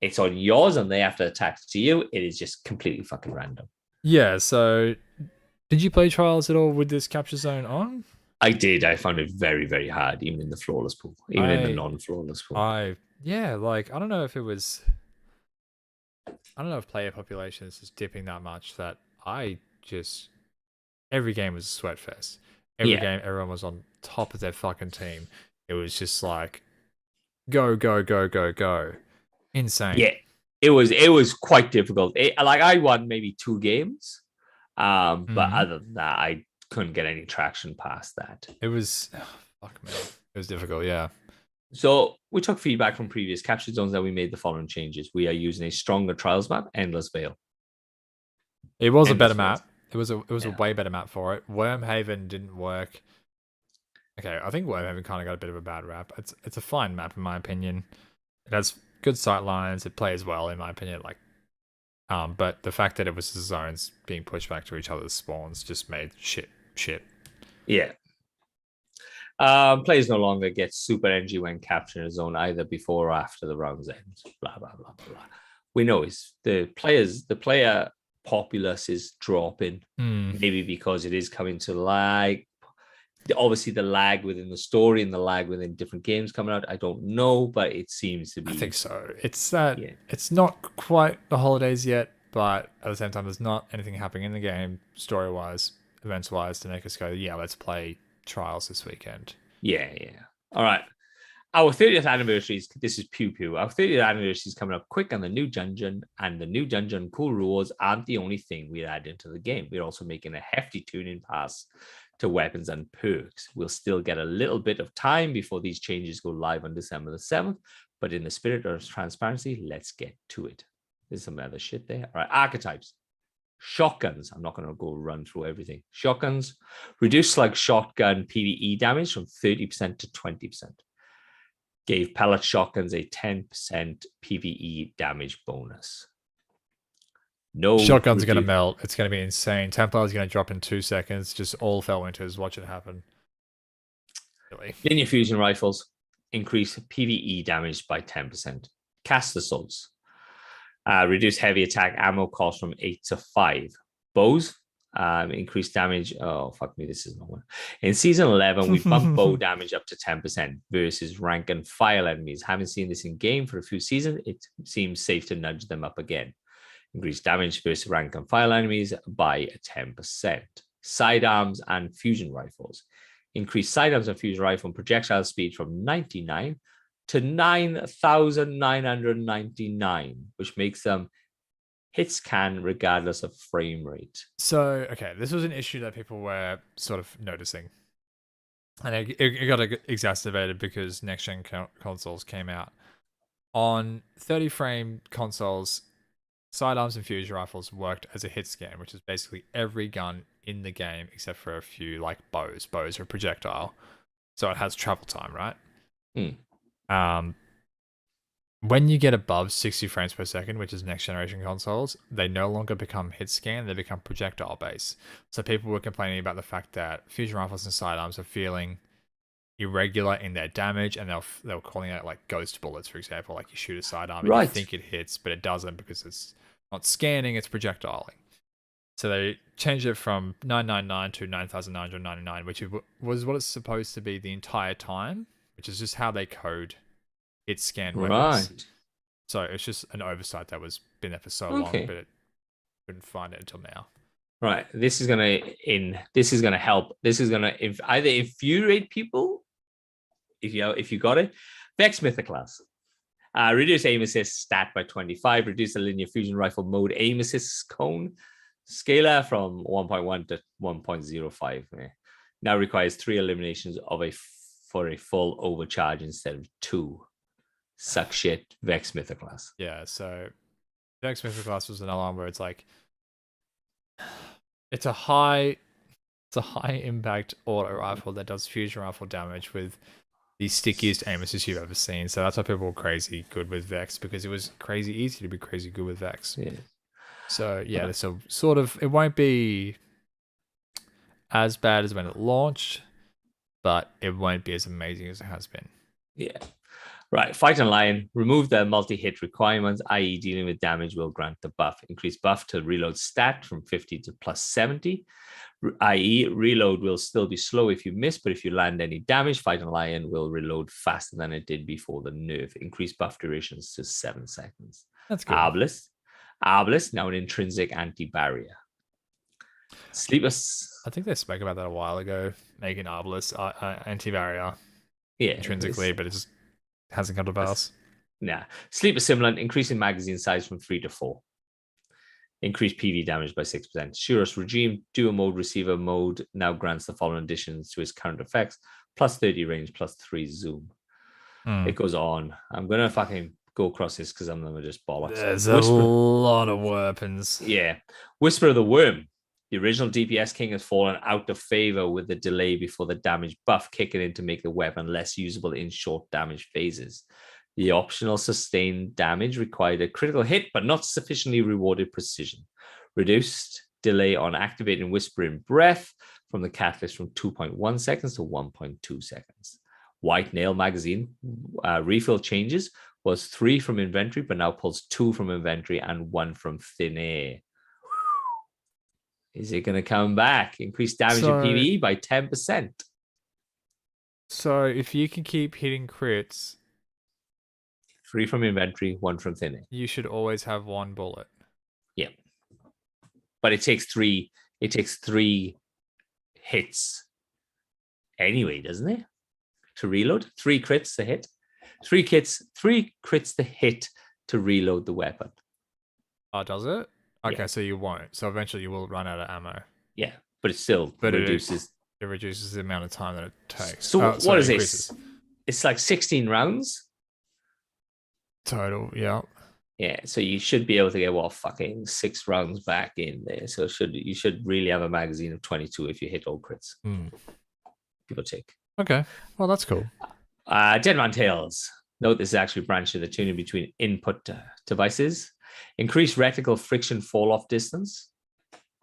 it's on yours and they have to attack to you. It is just completely fucking random. Yeah, so did you play Trials at all with this Capture Zone on? I did. I found it very, very hard, even in the flawless pool, even in the non-flawless pool. I don't know if it was... I don't know if player population is just dipping that much that every game was a sweat fest. Every game, everyone was on top of their fucking team. It was just like, go, go, go, go, go. Insane. Yeah, it was quite difficult. I won maybe 2 games, but other than that, I couldn't get any traction past that. It was, fuck man, it was difficult. Yeah. So we took feedback from previous Capture Zones that we made the following changes. We are using a stronger Trials map, Endless Vale. It was a better map. It was a way better map for it. Wormhaven didn't work. Okay, I think Wormhaven kind of got a bit of a bad rap. It's a fine map in my opinion. It has good sight lines. It plays well in my opinion. But the fact that it was the zones being pushed back to each other's spawns just made shit. Yeah. Players no longer get super energy when capturing a zone either before or after the rounds end. Blah blah blah blah. We know is the player populace is dropping, maybe because it is coming to lag. Obviously, the lag within the story and the lag within different games coming out. I don't know, but it seems to be. I think so. It's that it's not quite the holidays yet, but at the same time, there's not anything happening in the game story wise. events wise to make us go, yeah, let's play Trials this weekend. Yeah. All right. Our 30th anniversary is, this is Pew Pew. Our 30th anniversary is coming up quick on the new dungeon, and the new dungeon cool rules aren't the only thing we add into the game. We're also making a hefty tuning pass to weapons and perks. We'll still get a little bit of time before these changes go live on December the 7th, but in the spirit of transparency, let's get to it. There's some other shit there. All right, archetypes. Shotguns. I'm not going to go run through everything. Shotguns. Reduce slug shotgun PvE damage from 30% to 20%. Gave pellet shotguns a 10% PvE damage bonus. No Shotguns are going to melt. It's going to be insane. Templar is going to drop in 2 seconds. Just all Felwinters. Watch it happen. Really. Linear fusion rifles increase PvE damage by 10%. Cast assaults. Reduce heavy attack ammo cost from 8 to 5. Bows. Increased damage. Oh, fuck me. This is not one. In season 11, we bumped bow damage up to 10% versus rank and file enemies. Having seen this in game for a few seasons, it seems safe to nudge them up again. Increased damage versus rank and file enemies by 10%. Sidearms and fusion rifles. Increased sidearms and fusion rifle and projectile speed from 99 to 9,999, which makes them hit scan regardless of frame rate. So, okay, this was an issue that people were sort of noticing. And it got exacerbated because next-gen consoles came out. On 30-frame consoles, sidearms and fusion rifles worked as a hit scan, which is basically every gun in the game except for a few, like bows. Bows are a projectile. So it has travel time, right? When you get above 60 frames per second, which is next generation consoles, they no longer become hit scan, they become projectile based. So people were complaining about the fact that fusion rifles and sidearms are feeling irregular in their damage, and they were calling it like ghost bullets, for example. Like you shoot a sidearm and you think it hits, but it doesn't because it's not scanning, it's projectiling. So they changed it from 999 to 9,999, which was what it's supposed to be the entire time, which is just how they code hit scan weapons. Right. So it's just an oversight that was been there for so long, but it couldn't find it until now. Right. This is gonna help. This is gonna either infuriate people if you got it. Vex Mythoclast. Reduce aim assist stat by 25. Reduce the linear fusion rifle mode aim assist cone scalar from 1.1 to 1.05. Now requires 3 eliminations for a full overcharge instead of 2. Suck shit, Vex Mythoclast. Yeah, so Vex Mythoclast was another one where it's like it's a high impact auto rifle that does fusion rifle damage with the stickiest aim assist you've ever seen. So that's why people were crazy good with Vex, because it was crazy easy to be crazy good with Vex. Yeah. So yeah, so sort of it won't be as bad as when it launched, but it won't be as amazing as it has been. Yeah. Right, Fighting Lion, remove the multi-hit requirements, i.e. dealing with damage will grant the buff. Increase buff to reload stat from 50 to plus 70, i.e. reload will still be slow if you miss, but if you land any damage, Fighting Lion will reload faster than it did before the nerf. Increase buff durations to 7 seconds. That's good. Arbalest, now an intrinsic anti-barrier. Sleepless. I think they spoke about that a while ago, making Arbalest anti-barrier intrinsically, but it's hasn't come to pass. Nah. Sleeper Simulant, increasing magazine size from 3 to 4. Increased PV damage by 6%. Shuros Regime, dual mode receiver mode now grants the following additions to its current effects: plus 30 range, plus 3 zoom. It goes on. I'm going to fucking go across this because I'm going to just bollocks. There's a lot of weapons. Yeah. Whisper of the Worm. The original DPS King has fallen out of favor with the delay before the damage buff kicking in to make the weapon less usable in short damage phases. The optional sustained damage required a critical hit, but not sufficiently rewarded precision. Reduced delay on activating Whispering Breath from the catalyst from 2.1 seconds to 1.2 seconds. White Nail Magazine refill changes was 3 from inventory, but now pulls 2 from inventory and 1 from thin air. Is it going to come back? Increase damage in PvE by 10%. So if you can keep hitting crits, 3 from inventory, 1 from thin air. You should always have 1 bullet. Yeah. But it takes 3 hits anyway, doesn't it? To reload, 3 crits to hit, 3 crits to hit to reload the weapon. Oh, does it? Okay, Yeah. so you won't. So eventually you will run out of ammo. Yeah, but it still But reduces. It reduces the amount of time that it takes. So what sorry, is increases. this? It's like 16 rounds. Total, yeah. Yeah, so you should be able to get fucking 6 rounds back in there. So you should really have a magazine of 22 if you hit all crits. Give or take. Okay, well that's cool. Deadman Tales. Note this is actually branched in the tuning between input devices. Increase reticle friction fall off distance.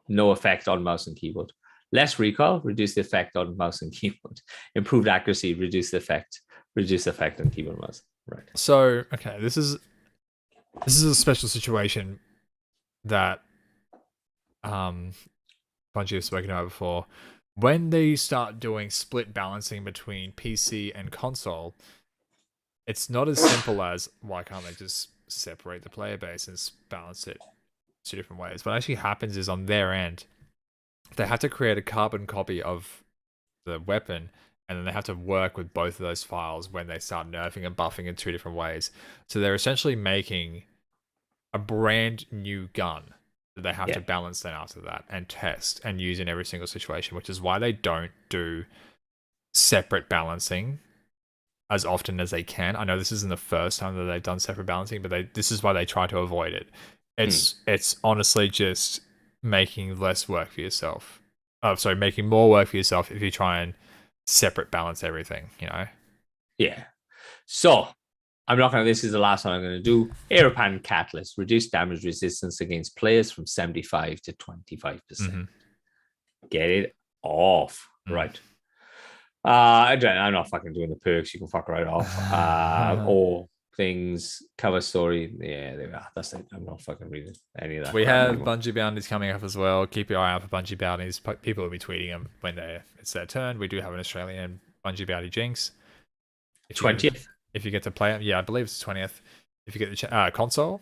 No effect on mouse and keyboard. Less recoil, reduce the effect on mouse and keyboard. Improved accuracy, reduce the effect. Reduce the effect on keyboard and mouse. Right. So, okay, this is a special situation that Bungie have spoken about before. When they start doing split balancing between PC and console, it's not as simple as why can't they just separate the player base and balance it 2 different ways. What actually happens is on their end, they have to create a carbon copy of the weapon, and then they have to work with both of those files when they start nerfing and buffing in 2 different ways. So they're essentially making a brand new gun that they have to balance then after that and test and use in every single situation, which is why they don't do separate balancing as often as they can. I know this isn't the first time that they've done separate balancing, but this is why they try to avoid it. It's honestly just making less work for yourself. Making more work for yourself if you try and separate balance everything, you know? Yeah. So this is the last one I'm going to do. Aeropan Catalyst. Reduce damage resistance against players from 75 to 25%. Get it off. Right. I'm not fucking doing the perks. You can fuck right off. Or things, cover story. Yeah, there we are. That's it. I'm not fucking reading any of that. We have Bungie bounties coming up as well. Keep your eye out for Bungie bounties. People will be tweeting them when it's their turn. We do have an Australian Bungie bounty Jinx. 20th. If you get to play them, yeah, I believe it's 20th. If you get the console,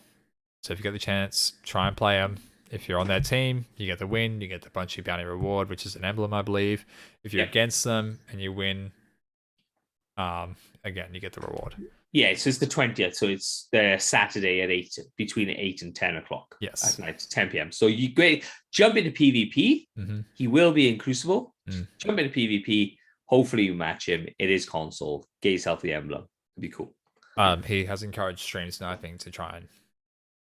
so if you get the chance, try and play them. If you're on their team, you get the win. You get the Bungie bounty reward, which is an emblem, I believe. If you're against them and you win, again, you get the reward. Yeah, so it's the 20th. So it's the Saturday at 8, between 8 and 10 o'clock. Yes. At night, 10 p.m. So you jump into PvP. He will be in Crucible. Jump into PvP. Hopefully you match him. It is console. Get yourself the emblem. It'd be cool. He has encouraged stream sniping to try and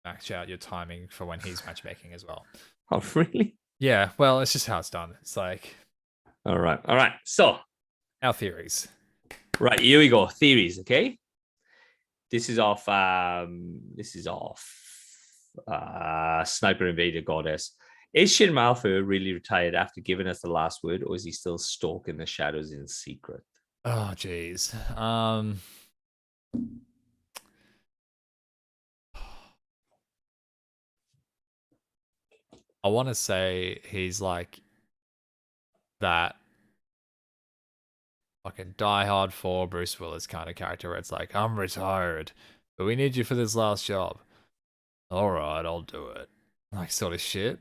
max out your timing for when he's matchmaking as well. Oh, really? Yeah, well, it's just how it's done. It's like... All right. So... our theories. Right, here we go. Theories, okay? This is off Sniper Invader Goddess. Is Shin Malphur really retired after giving us the last word, or is he still stalking the shadows in secret? Oh, jeez. I want to say he's like that fucking Die Hard 4 Bruce Willis kind of character where it's like, I'm retired, but we need you for this last job. All right, I'll do it. Like, sort of shit.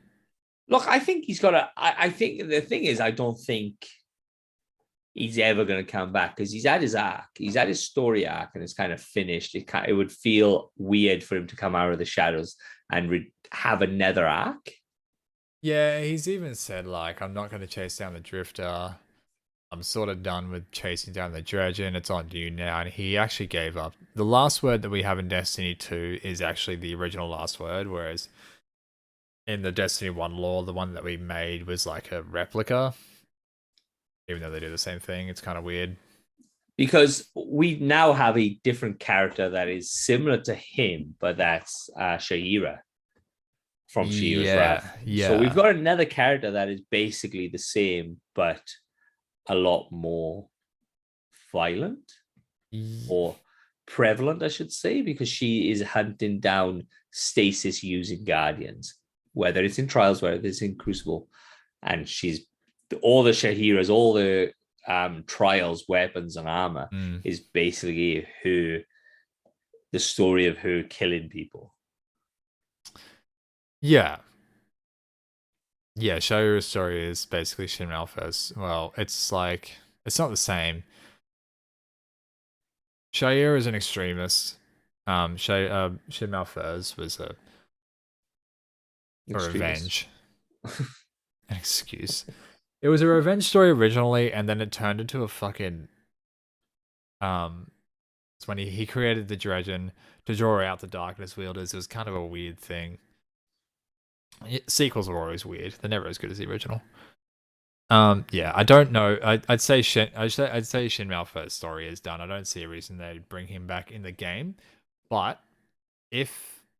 Look, I think he's got I think the thing is, I don't think he's ever going to come back because he's at his arc. He's at his story arc and it's kind of finished. It would feel weird for him to come out of the shadows and have another arc. Yeah, he's even said, like, I'm not going to chase down the Drifter. I'm sort of done with chasing down the Dredgen. It's on you now. And he actually gave up. The last word that we have in Destiny 2 is actually the original last word, whereas in the Destiny 1 lore, the one that we made was like a replica. Even though they do the same thing, it's kind of weird. Because we now have a different character that is similar to him, but that's Shahira from Shahira's Wrath. Yeah. So we've got another character that is basically the same, but a lot more violent or prevalent, I should say, because she is hunting down stasis using guardians, whether it's in Trials, whether it's in Crucible, and she's all the Shahiras, all the Trials weapons and armor is basically the story of her killing people. Yeah. Yeah, Shoyu's story is basically Shin Malphur's. Well, it's like it's not the same. Shoyu is an extremist. Shin Malphur's was a Extremist. revenge, an excuse. It was a revenge story originally, and then it turned into a fucking um. It's when he created the Dredgen to draw out the Darkness Wielders. It was kind of a weird thing. Sequels are always weird. They're never as good as the original. Yeah, I don't know. I'd say Shin Malphur's story is done. I don't see a reason they'd bring him back in the game. But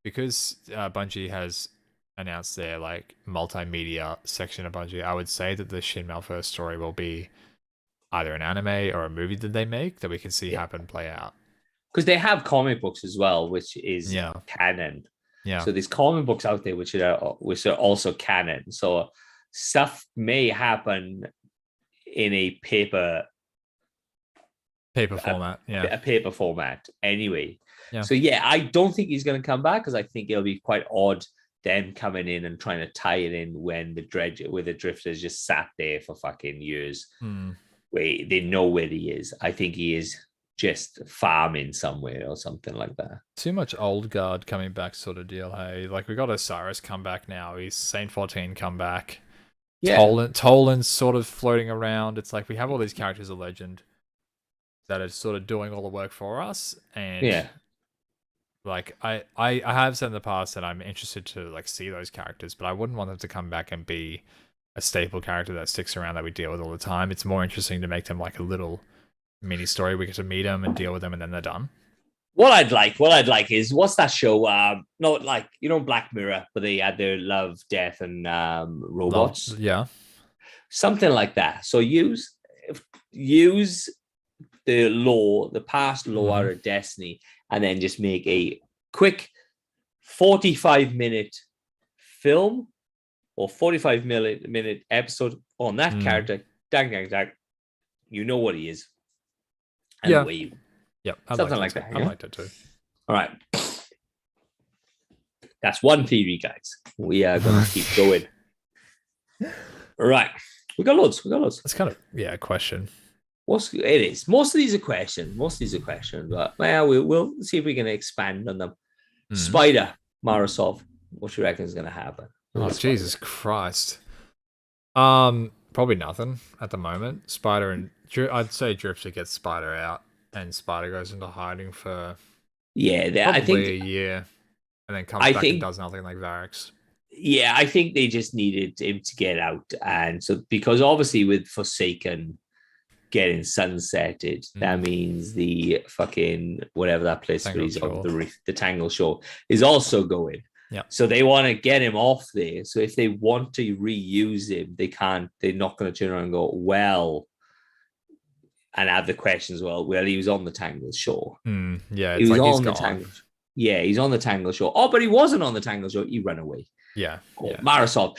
because Bungie has announced their like multimedia section of Bungie, I would say that the Shin Malphur story will be either an anime or a movie that they make that we can see Yeah. happen play out. Because they have comic books as well, which is Yeah. canon. Yeah. So there's comic books out there which are also canon. So stuff may happen in a paper format. Yeah. a paper format anyway. Yeah. So yeah, I don't think he's going to come back because I think it'll be quite odd them coming in and trying to tie it in when the drifters just sat there for fucking years. Where they know where he is. I think he is just farming somewhere or something like that. Too much old guard coming back sort of deal, hey? Like, we got Osiris come back now. He's Saint 14 come back. Yeah. Toland's sort of floating around. It's like we have all these characters of legend that are sort of doing all the work for us. And yeah, like I have said in the past that I'm interested to like see those characters, but I wouldn't want them to come back and be a staple character that sticks around that we deal with all the time. It's more interesting to make them like a little mini story. We get to meet them and deal with them, and then they're done. What I'd like is what's that show? Not like Black Mirror, but they had their love, death, and robots. Yeah, something like that. So use the past law out of Destiny, and then just make a quick 45-minute film or 45-minute episode on that character. Dang. You know what he is. And yeah. wave. Yep. Something like that. I like that too. All right. That's one theory, guys. We are going to keep going. All right. We got loads. It's kind of, a question. It is. Most of these are questions. But well, we'll see if we can expand on them. Spider, Marasov. What do you reckon is going to happen? Oh, Jesus Christ. Probably nothing at the moment. Spider and I'd say Drifter gets Spider out, and Spider goes into hiding for I think a year, and then comes back and does nothing like Variks. Yeah, I think they just needed him to get out, and so because obviously with Forsaken getting sunsetted, that means the fucking whatever that place is of the Tangle Shore is also going. Yeah. So they want to get him off there. So if they want to reuse him, they can't. They're not going to turn around and go, well, and have the questions. Well, he was on the Tangle Shore. Yeah, he was like on the Tangle. Yeah, he's on the Tangle Shore. Oh, but he wasn't on the Tangle Shore. He ran away. Yeah. Marasov.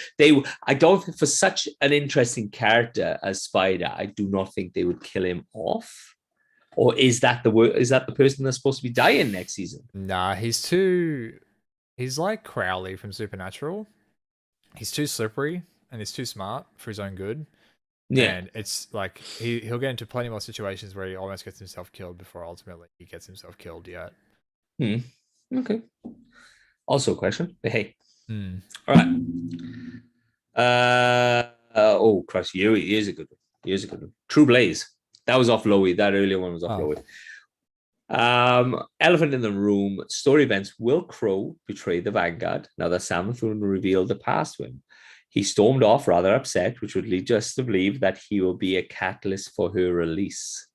I don't think for such an interesting character as Spider, I do not think they would kill him off. Or is that the person that's supposed to be dying next season? Nah, he's like Crowley from Supernatural. He's too slippery and he's too smart for his own good. Yeah. And it's like he'll get into plenty more situations where he almost gets himself killed before ultimately he gets himself killed yet. Okay. Also a question. But hey. All right. Oh, Christ. Here's a good one. True Blaze. That was off Lowy. That earlier one was off Lowy. Elephant in the Room. Story events. Will Crow betray the Vanguard now that Samathun revealed the past to him? He stormed off rather upset, which would lead us to believe that he will be a catalyst for her release.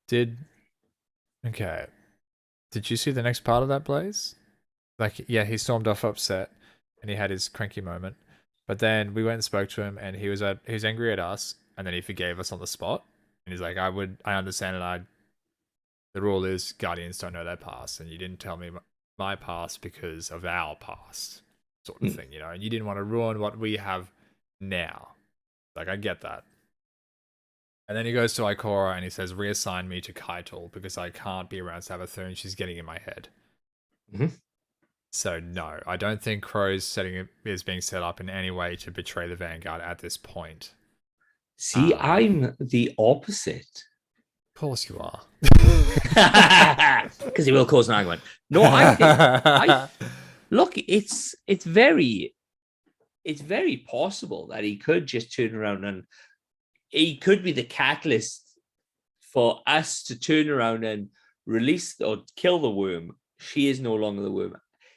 Did you see the next part of that, Blaze? Like, yeah, he stormed off upset and he had his cranky moment. But then we went and spoke to him and he was angry at us, and then he forgave us on the spot. And he's like, I understand it. The rule is Guardians don't know their past, and you didn't tell me my past because of our past, sort of thing, and you didn't want to ruin what we have now. Like, I get that. And then he goes to Ikora and he says, reassign me to Keitel because I can't be around Savathun. She's getting in my head. So no, I don't think Crow's is being set up in any way to betray the Vanguard at this point. See, Of I'm the opposite. course you are. Because he will cause an argument. No, I think I look, it's very possible that he could just turn around and he could be the catalyst for us to turn around and release or kill the worm. She is no longer the worm.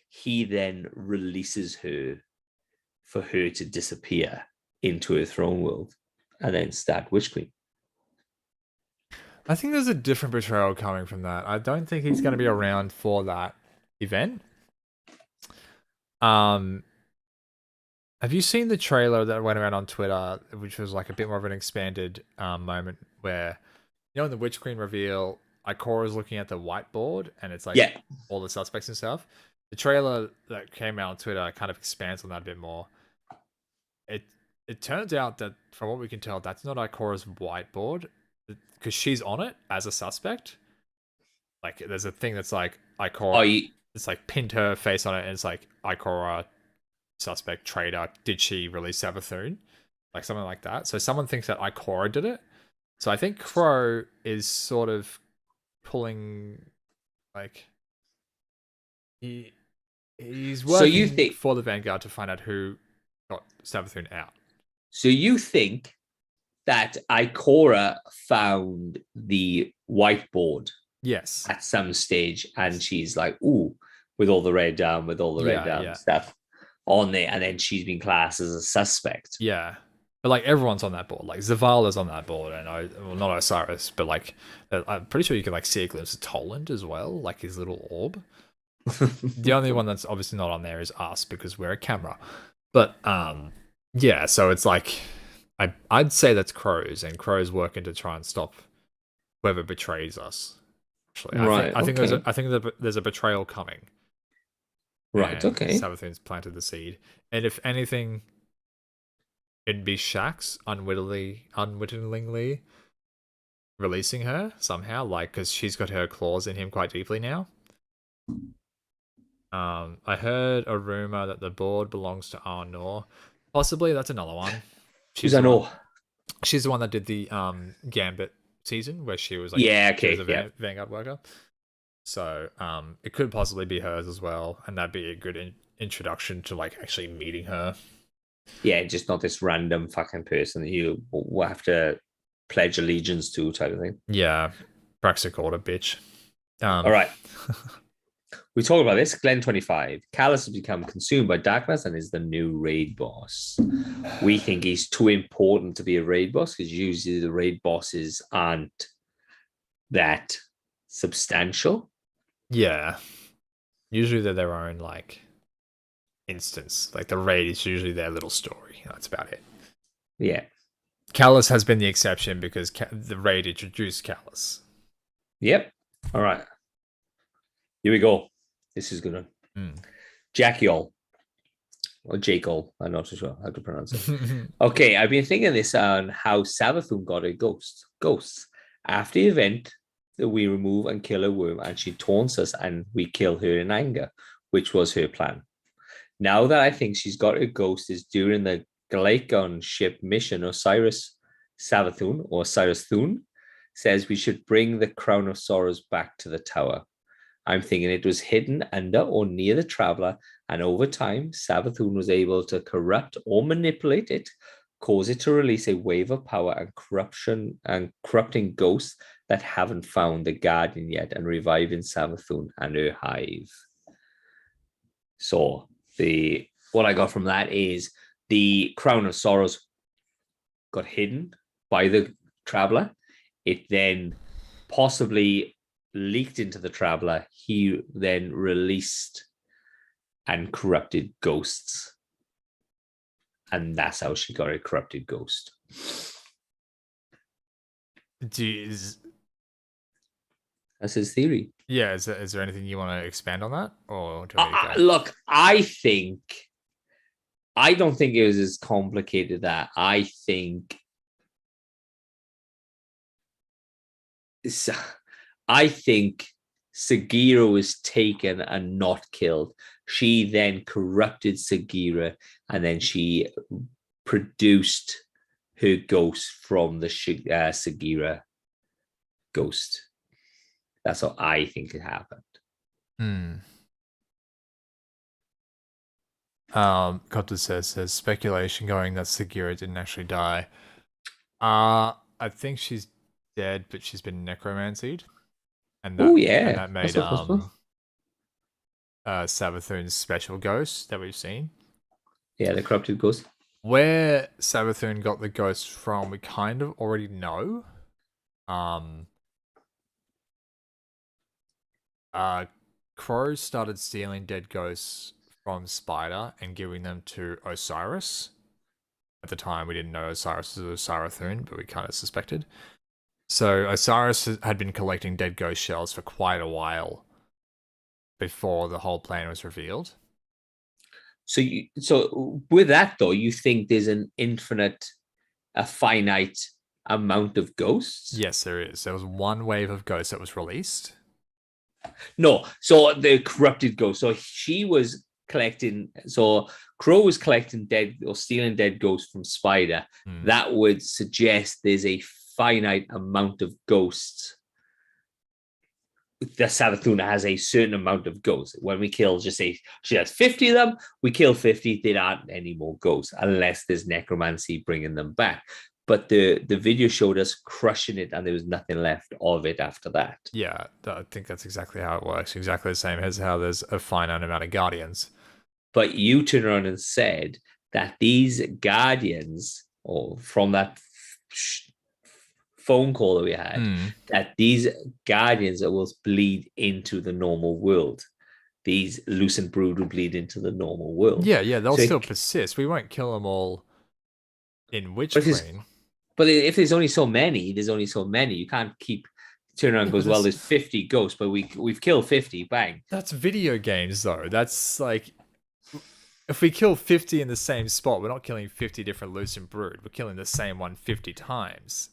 He then releases her for her to disappear into her throne world and then start Witch Queen. I think there's a different betrayal coming from that. I don't think he's going to be around for that event. Have you seen the trailer that went around on Twitter, which was like a bit more of an expanded moment where, in the Witch Queen reveal, Ikora's looking at the whiteboard and it's like all the suspects and stuff. The trailer that came out on Twitter kind of expands on that a bit more. It turns out that, from what we can tell, that's not Ikora's whiteboard, because she's on it as a suspect. Like, there's a thing that's like Ikora. It's like pinned her face on it, and it's like Ikora, suspect, traitor. Did she release Savathun? Like something like that. So someone thinks that Ikora did it. So I think Crow is sort of pulling, like, he's working for the Vanguard to find out who got Savathun out. So you think that Ikora found the whiteboard? Yes. At some stage, and she's like, "Ooh," with all the red stuff on there, and then she's been classed as a suspect. Yeah. But like everyone's on that board. Like Zavala's on that board, and not Osiris, but like I'm pretty sure you can like see a glimpse of Toland as well, like his little orb. The only one that's obviously not on there is us because we're a camera. But yeah, so it's like I'd say that's Crow's, and Crow's working to try and stop whoever betrays us. Actually, I think there's a betrayal coming. Right. Okay. Savathun's planted the seed, and if anything, it'd be Shaxx unwittingly releasing her somehow, like, because she's got her claws in him quite deeply now. I heard a rumor that the board belongs to Arnor. Possibly that's another one. Who's Arnor? She's the one that did the Gambit season where she was like, she was a Vanguard worker. So it could possibly be hers as well, and that'd be a good introduction to like actually meeting her. Yeah, just not this random fucking person that you will have to pledge allegiance to, type of thing. Yeah, Praxic order, bitch. All right. We talked about this. Glen 25. Calus has become consumed by darkness and is the new raid boss. We think he's too important to be a raid boss because usually the raid bosses aren't that substantial. Yeah. Usually they're their own, like, instance. Like, the raid is usually their little story. That's about it. Yeah. Calus has been the exception because the raid introduced Calus. Yep. All right. Here we go. This is good. Jakiol. Or Jakol. I'm not too sure how to pronounce it. Okay, I've been thinking this on how Savathun got a ghost. Ghosts. After the event, we remove and kill a worm, and she taunts us, and we kill her in anger, which was her plan. Now that I think she's got a ghost is during the Glaikon ship mission, Osiris Savathun, or Cyrus Thun, says we should bring the Crown of Sorrows back to the tower. I'm thinking it was hidden under or near the traveler, and over time, Savathun was able to corrupt or manipulate it, cause it to release a wave of power and corrupting ghosts that haven't found the Guardian yet, and reviving Savathun and her hive. So what I got from that is the Crown of Sorrows got hidden by the traveler. It then possibly leaked into the traveler. He then released and corrupted ghosts, and that's how she got a corrupted ghost. That's his theory. Yeah, is there anything you want to expand on that, or look, I don't think it was as complicated that I think Sagiro is taken and not killed. She then corrupted Sagira, and then she produced her ghost from the Sagira ghost. That's what I think it happened. Copter says there's speculation going that Sagira didn't actually die. I think she's dead, but she's been necromancied. And that, oh yeah, and that made possible. Savathun's special ghost that we've seen. Yeah, the corrupted ghost. Where Savathun got the ghost from, we kind of already know. Crow started stealing dead ghosts from Spider and giving them to Osiris. At the time, we didn't know Osiris was Savathun, but we kind of suspected. So Osiris had been collecting dead ghost shells for quite a while before the whole plan was revealed. So with that though, you think there's a finite amount of ghosts? Yes, there is. There was one wave of ghosts that was released. No, so the corrupted ghost. So she was collecting. So Crow was collecting dead or stealing dead ghosts from Spider. That would suggest there's a finite amount of ghosts. The Savathun has a certain amount of ghosts. When we kill, just say she has 50 of them, we kill 50, there aren't any more ghosts unless there's necromancy bringing them back. But the video showed us crushing it and there was nothing left of it after that. Yeah, I think that's exactly how it works. Exactly the same as how there's a finite amount of guardians. But you turned around and said that these guardians, or from that phone call that we had, that these guardians will bleed into the normal world. These Lucent Brood will bleed into the normal world. Yeah, they'll still persist. We won't kill them all in Witch Queen. But if there's only so many, there's only so many. You can't keep turn around and goes, well, there's 50 ghosts, but we've killed 50, bang. That's video games though. That's like, if we kill 50 in the same spot, we're not killing 50 different Lucent Brood. We're killing the same one 50 times.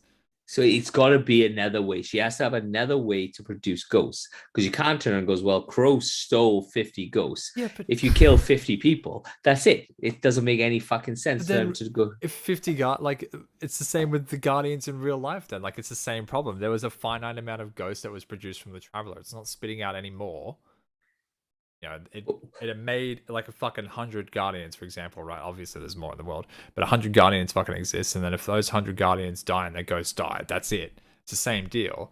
So it's got to be another way. She has to have another way to produce ghosts, because you can't turn around and goes, well, Crow stole 50 ghosts. Yeah, but if you kill 50 people, that's it. It doesn't make any fucking sense for them to go. If 50 like, it's the same with the Guardians in real life. Then, like, it's the same problem. There was a finite amount of ghosts that was produced from the Traveler. It's not spitting out any more. You know, it made like a fucking 100 Guardians, for example, right? Obviously, there's more in the world, but 100 Guardians fucking exists, and then if those 100 Guardians die and their ghosts die, that's it. It's the same deal.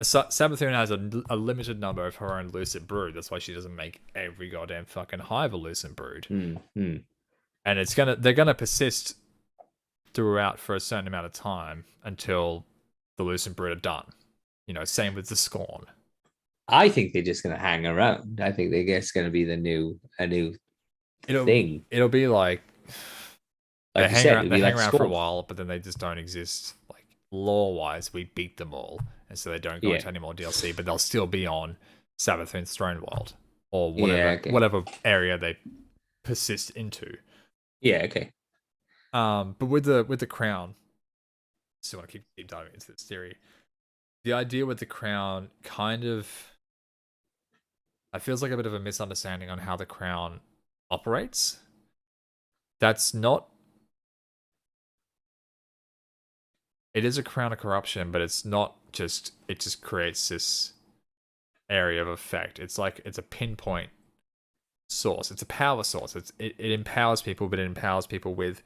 Savathun has a limited number of her own Lucent Brood. That's why she doesn't make every goddamn fucking hive a Lucent Brood. Mm-hmm. And they're gonna persist throughout for a certain amount of time until the Lucent Brood are done. You know, same with the Scorn. I think they're just going to hang around. I think it's going to be a new thing. It'll be like they hang around for a while, but then they just don't exist. Like, lore-wise, we beat them all, and so they don't go into any more DLC. But they'll still be on Savathun's Throne World or whatever area they persist into. Yeah. Okay. But with the crown, still want to keep deep diving into this theory. The idea with the crown kind of, it feels like a bit of a misunderstanding on how the crown operates. That's not. It is a crown of corruption, but it's not just. It just creates this area of effect. It's like it's a pinpoint source. It's a power source. It empowers people, but it empowers people with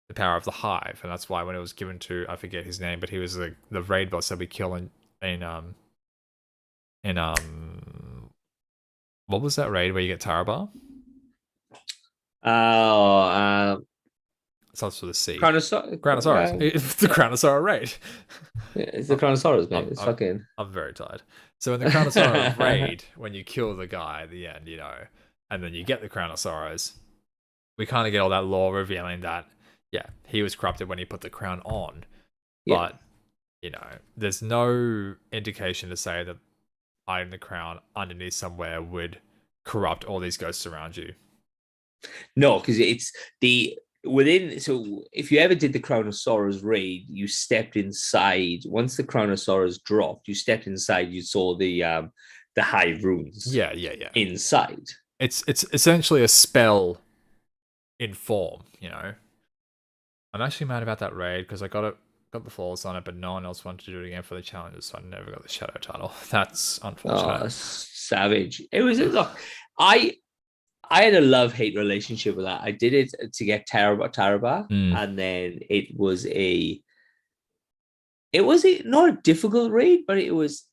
the power of the hive, and that's why when it was given to, I forget his name, but he was the raid boss that we kill in what was that raid where you get Tarabar? Starts with a C. Crownosaurus. It's the Crownosaurus raid. It's the Crownosaurus, mate. It's fucking. I'm very tired. So in the Crownosaurus raid, when you kill the guy at the end, you know, and then you get the Crownosaurus, we kind of get all that lore revealing that, yeah, he was corrupted when he put the crown on. Yeah. But, you know, there's no indication to say that hiding the crown underneath somewhere would corrupt all these ghosts around you. No, because it's so if you ever did the Crownosaurus raid, you stepped inside. Once the Crownosaurus dropped, you stepped inside, you saw the hive runes. Yeah. Inside. it's essentially a spell in form, you know. I'm actually mad about that raid because I got the flawless on it, but no one else wanted to do it again for the challenges, so I never got the shadow title. That's unfortunate. Oh, savage! It was look. I had a love-hate relationship with that. I did it to get Taraba, and then it was not a difficult raid, but it was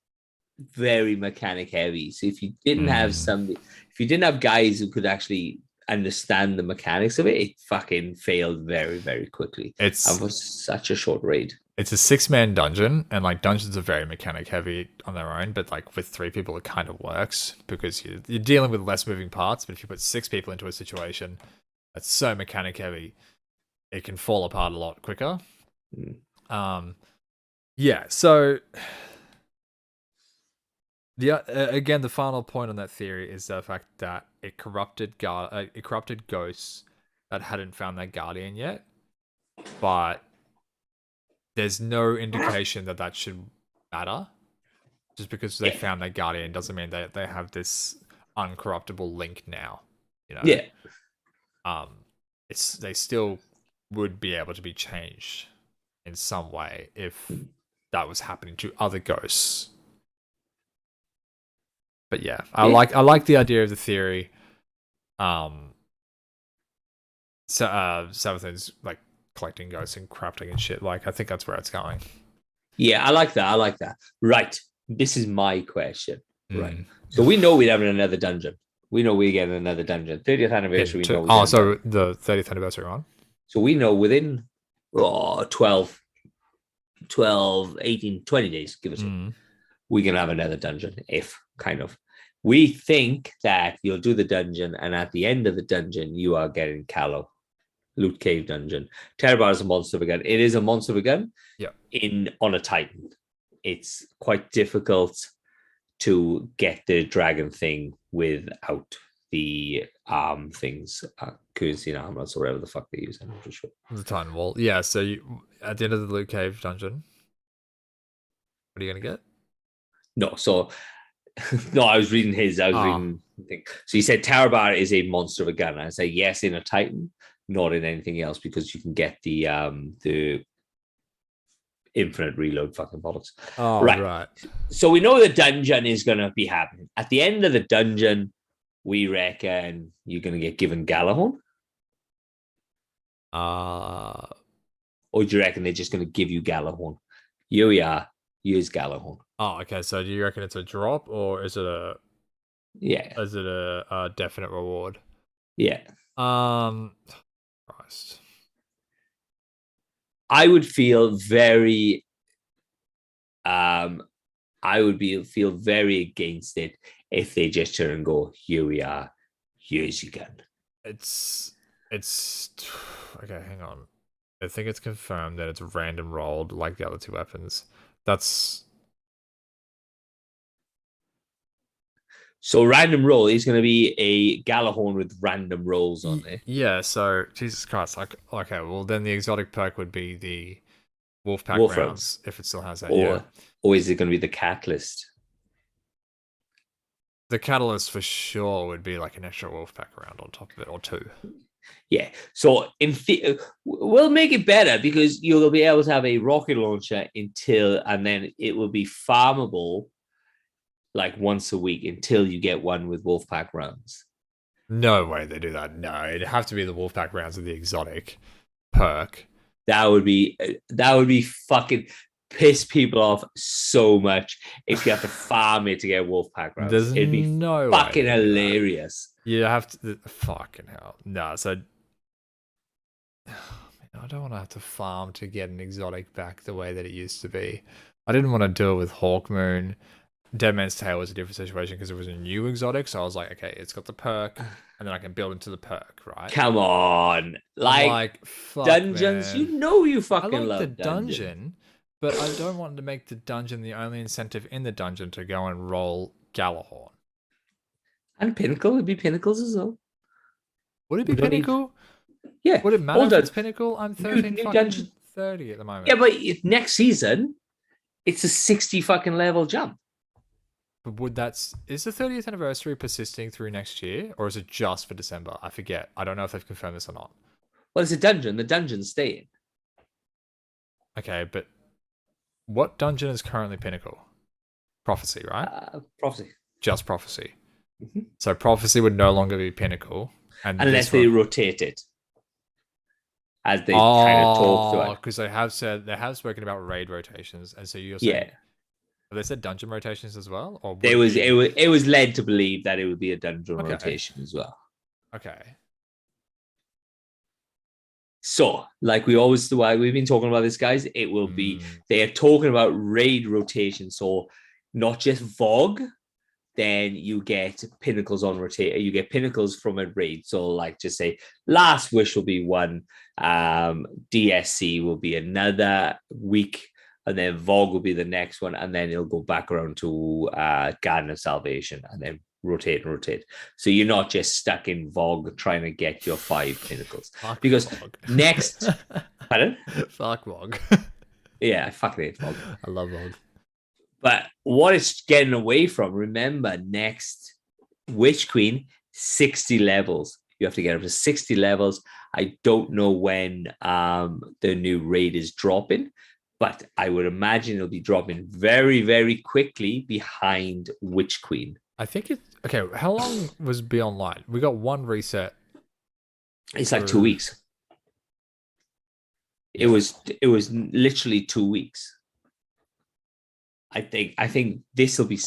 very mechanic heavy. So if you didn't have if you didn't have guys who could actually understand the mechanics of it, it fucking failed very, very quickly. It was such a short raid. It's a 6-man dungeon, and like dungeons are very mechanic heavy on their own, but like with 3 people, it kind of works because you're dealing with less moving parts. But if you put 6 people into a situation that's so mechanic heavy, it can fall apart a lot quicker. Yeah. So again, the final point on that theory is the fact that it corrupted ghosts that hadn't found their guardian yet, but there's no indication that should matter. Just because they found their guardian doesn't mean that they have this uncorruptible link now. You know? Yeah. They still would be able to be changed in some way if that was happening to other ghosts. But yeah, I like the idea of the theory. Savathun's like collecting ghosts and crafting and shit. Like, I think that's where it's going. Yeah, I like that. Right. This is my question. Right. So we know we're having another dungeon. We know we're getting another dungeon. 30th anniversary. So the 30th anniversary one. So we know within 12, 18, 20 days, give us we're going to have another dungeon, we think that you'll do the dungeon, and at the end of the dungeon, you are getting Callow. Loot Cave dungeon. Terrorbar is a monster of a gun. It is a monster of a gun. Yeah. On a Titan. It's quite difficult to get the dragon thing without the arm things, currency and armors or whatever the fuck they use. I'm not sure. The Titan Wall. Yeah, so at the end of the Loot Cave dungeon, what are you going to get? No, so... No, I was reading his. Reading the thing. So he said Tower Bar is a monster of a gun. I say yes in a Titan, not in anything else, because you can get the infinite reload fucking bottles. Oh, right. So we know the dungeon is going to be happening. At the end of the dungeon, we reckon you're going to get given Galahorn. Or do you reckon they're just going to give you Galahorn? Here we are. Here's Galahorn. Oh, okay. So do you reckon it's a drop, or is it a definite reward? Yeah. Christ. I would feel very feel very against it if they just turn and go, here we are, here's your gun. It's okay, hang on. I think it's confirmed that it's random rolled like the other 2 weapons. So random roll is going to be a Galahorn with random rolls on it. Yeah, so Jesus Christ. Okay, well then the exotic perk would be the Wolfpack rounds, if it still has that. Or is it going to be the Catalyst? The Catalyst for sure would be like an extra Wolfpack round on top of it, or 2. Yeah, so we'll make it better because you'll be able to have a rocket launcher and then it will be farmable like once a week until you get one with Wolfpack rounds. No way they do that. No, it'd have to be the Wolfpack rounds of the exotic perk. That would be fucking piss people off so much if you have to farm it to get Wolfpack rounds. It'd be no fucking hilarious. You have to fucking hell. No, so I don't want to have to farm to get an exotic back the way that it used to be. I didn't want to do it with Hawkmoon. Dead Man's Tale was a different situation because it was a new exotic, so I was like, okay, it's got the perk, and then I can build into the perk, right? Come on, like fuck, dungeons, man. You fucking love the dungeon, but I don't want to make the dungeon the only incentive in the dungeon to go and roll Galahorn. And Pinnacle, it'd be Pinnacles as well. Would it be Pinnacle? Yeah. Would it matter if it's Pinnacle? I'm 30 at the moment. Yeah, but next season, it's a 60 fucking level jump. would is the 30th anniversary persisting through next year, or is it just for December? I forget. I don't know if they've confirmed this or not. Well, it's a dungeon. The dungeon's staying. Okay, but what dungeon is currently Pinnacle? Prophecy, right? Prophecy. Just Prophecy. Mhm. So Prophecy would no longer be Pinnacle, and Unless they rotate it, as they kind of talk to it. Because they have spoken about raid rotations, and so you're saying, Yeah, have they said dungeon rotations as well, or it was led to believe that it would be a dungeon Okay. rotation as well. Okay. So, like we always do, why we've been talking about this, guys, it will be they are talking about raid rotation. So, not just VOG, then you get pinnacles on rotate. You get pinnacles from a raid. So, like, just say Last Wish will be one, DSC will be another week, and then VOG will be the next one, and then it'll go back around to Garden of Salvation, and then rotate and rotate. So you're not just stuck in VOG trying to get your 5 pinnacles. Fuck Because VOG. next, pardon? Fuck VOG. Yeah, I fucking hate VOG. I love VOG. But what it's getting away from, remember, next Witch Queen, 60 levels. You have to get up to 60 levels. I don't know when the new raid is dropping, but I would imagine it'll be dropping very, very quickly behind Witch Queen. I think it. Okay, how long was Beyond Light? We got one reset. It's like 2 weeks. It was literally 2 weeks. I think this will be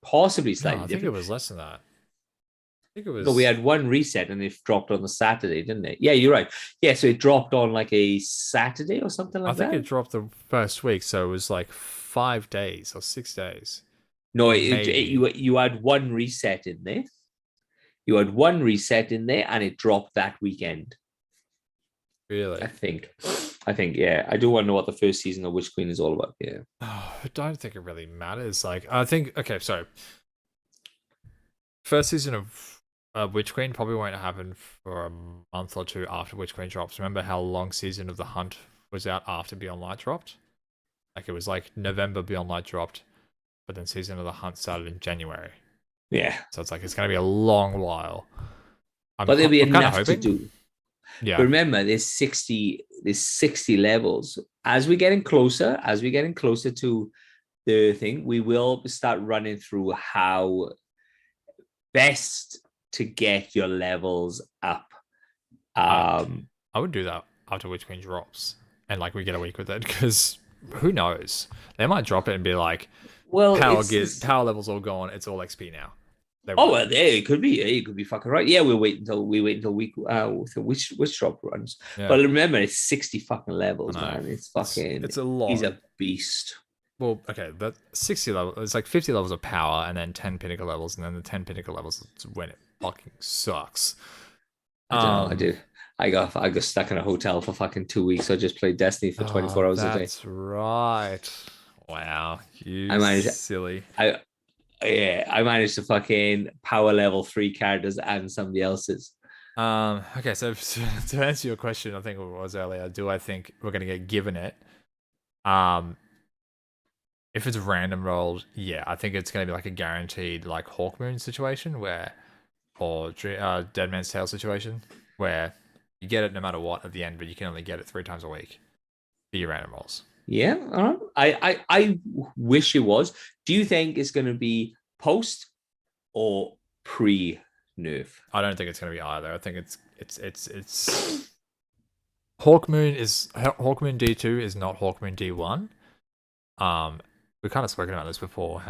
possibly slightly I think different. it was less than that. I think it was. No, we had one reset and it dropped on the Saturday, didn't it? Yeah, you're right. Yeah, so it dropped on like a Saturday or something like that. I think it dropped the first week, so it was like 5 days or 6 days. No, you had one reset in there. You had one reset in there, and it dropped that weekend. Really? I think, yeah. I do want to know what the first season of Witch Queen is all about. Yeah. I don't think it really matters. Like, I think, okay, so first season of Witch Queen probably won't happen for a month or two after Witch Queen drops. Remember how long season of The Hunt was out after Beyond Light dropped? Like, it was like November Beyond Light dropped, but then season of The Hunt started in January. Yeah. So it's like, it's going to be a long while. But there'll be enough to do. Yeah. But remember, there's 60 levels. As we're getting closer to the thing, we will start running through how best to get your levels up. I would do that after Witch Queen drops, and like we get a week with it, because who knows? They might drop it and be like, well, power levels all gone. It's all XP now. Well, it could be. You could be fucking right. Yeah, we wait until week which drop runs. Yeah. But remember, it's 60 fucking levels, man. It's fucking. It's a lot. He's a beast. Well, okay, but 60 levels. It's like 50 levels of power, and then 10 pinnacle levels, and then the 10 pinnacle levels is when it fucking sucks. I don't know. I do. I got stuck in a hotel for fucking 2 weeks. I just played Destiny for 24 hours a day. That's right. Wow, silly. I managed to fucking power level 3 characters and somebody else's. Okay, so to answer your question, I think it was earlier, do I think we're gonna get given it? If it's random rolled, yeah, I think it's gonna be like a guaranteed like Hawkmoon situation or Dead Man's Tale situation where you get it no matter what at the end, but you can only get it 3 times a week for your random rolls. Yeah, I wish it was. Do you think it's going to be post or pre nerf? I don't think it's going to be either. I think it's Hawkmoon D2 is not Hawkmoon D1. We've kind of spoken about this before.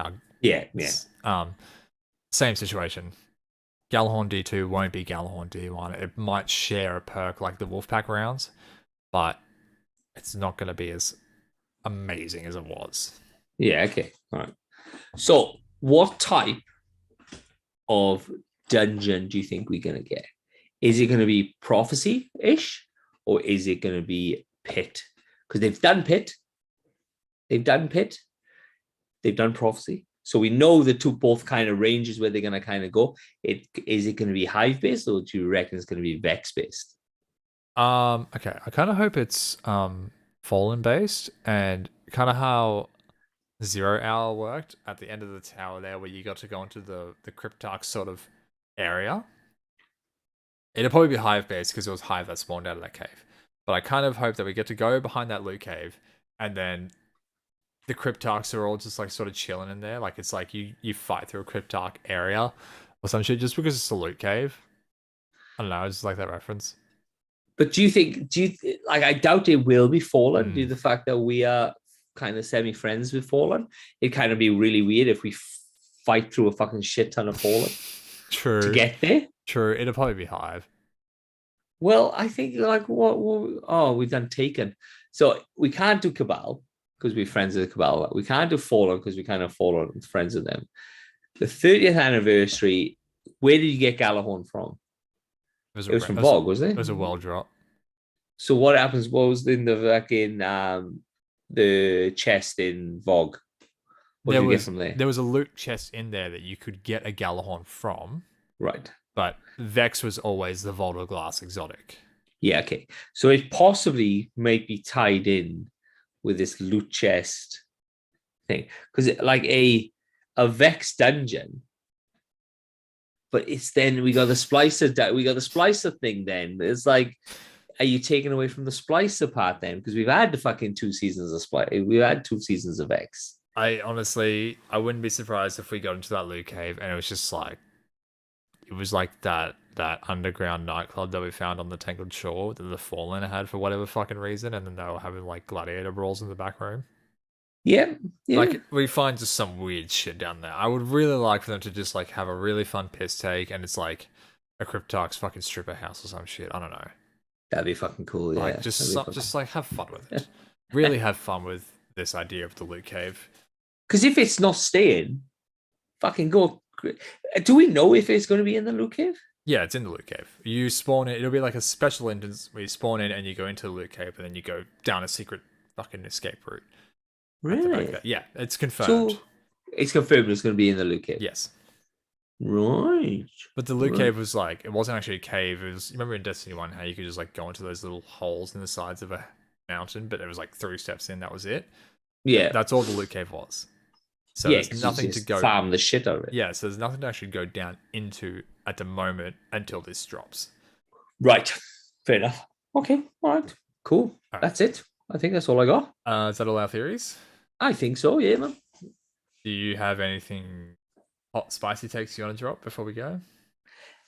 Same situation. Gjallarhorn D2 won't be Gjallarhorn D1. It might share a perk like the Wolfpack rounds, but it's not going to be as amazing as it was. Yeah, okay. All right. So what type of dungeon do you think we're going to get? Is it going to be prophecy-ish, or is it going to be pit? Because they've done pit. They've done prophecy. So we know the both kind of ranges where they're going to kind of go. Is it going to be hive-based, or do you reckon it's going to be vex-based? Okay. I kind of hope it's Fallen based, and kind of how 0 hour worked at the end of the tower there, where you got to go into the Cryptarch sort of area. It'll probably be Hive based because it was Hive that spawned out of that cave. But I kind of hope that we get to go behind that loot cave, and then the Cryptarchs are all just like sort of chilling in there. Like it's like you fight through a Cryptarch area or some shit just because it's a loot cave. I don't know. I just like that reference. But do you like? I doubt it will be Fallen due to Mm. the fact that we are kind of semi friends with Fallen. It'd kind of be really weird if we fight through a fucking shit ton of Fallen True. to get there. True. It'll probably be Hive. Well, I think like what oh, we've done Taken. So we can't do Cabal because we're friends with the Cabal. We can't do Fallen because we kind of Fallen friends with them. The 30th anniversary, where did you get Galahorn from? It was from Vogue, wasn't It was it? a well drop. So what happens? What was in the fucking the chest in Vogue? What did you get from there? There was a loot chest in there that you could get a Galahorn from, Right. but Vex was always the Volta Glass exotic. Yeah, okay. So it possibly might be tied in with this loot chest thing. Because like a Vex dungeon, but it's then we got the splicer thing then. It's like, are you taking away from the splicer part then? Because we've had the fucking 2 seasons of splice. We've had 2 seasons of Vex. I honestly, I wouldn't be surprised if we got into that loot cave and it was just like, it was like that underground nightclub that we found on the Tangled Shore that the Fallen had for whatever fucking reason, and then they were having like gladiator brawls in the back room. Yeah. Like we find just some weird shit down there. I would really like for them to just like have a really fun piss take, and it's like a Cryptarch's fucking stripper house or some shit. I don't know. That'd be fucking cool. Yeah. Like just like have fun with it. Really have fun with this idea of the loot cave. Because if it's not staying, fucking go. Do we know if it's going to be in the loot cave? Yeah, it's in the loot cave. You spawn it. It'll be like a special entrance where you spawn in and you go into the loot cave, and then you go down a secret fucking escape route. Really? Yeah, it's confirmed. So it's confirmed it's going to be in the loot cave. Yes. Right. But the loot cave was like, it wasn't actually a cave. It was, you remember in Destiny 1 how you could just like go into those little holes in the sides of a mountain, but it was like 3 steps in, that was it. Yeah. That's all the loot cave was. So yeah, there's nothing to go farm the shit out of it. Yeah, so there's nothing to actually go down into at the moment until this drops. Right. Fair enough. Okay. All right. Cool. All right. That's it. I think that's all I got. Is that all our theories? I think so, yeah, man. Do you have anything hot spicy takes you want to drop before we go?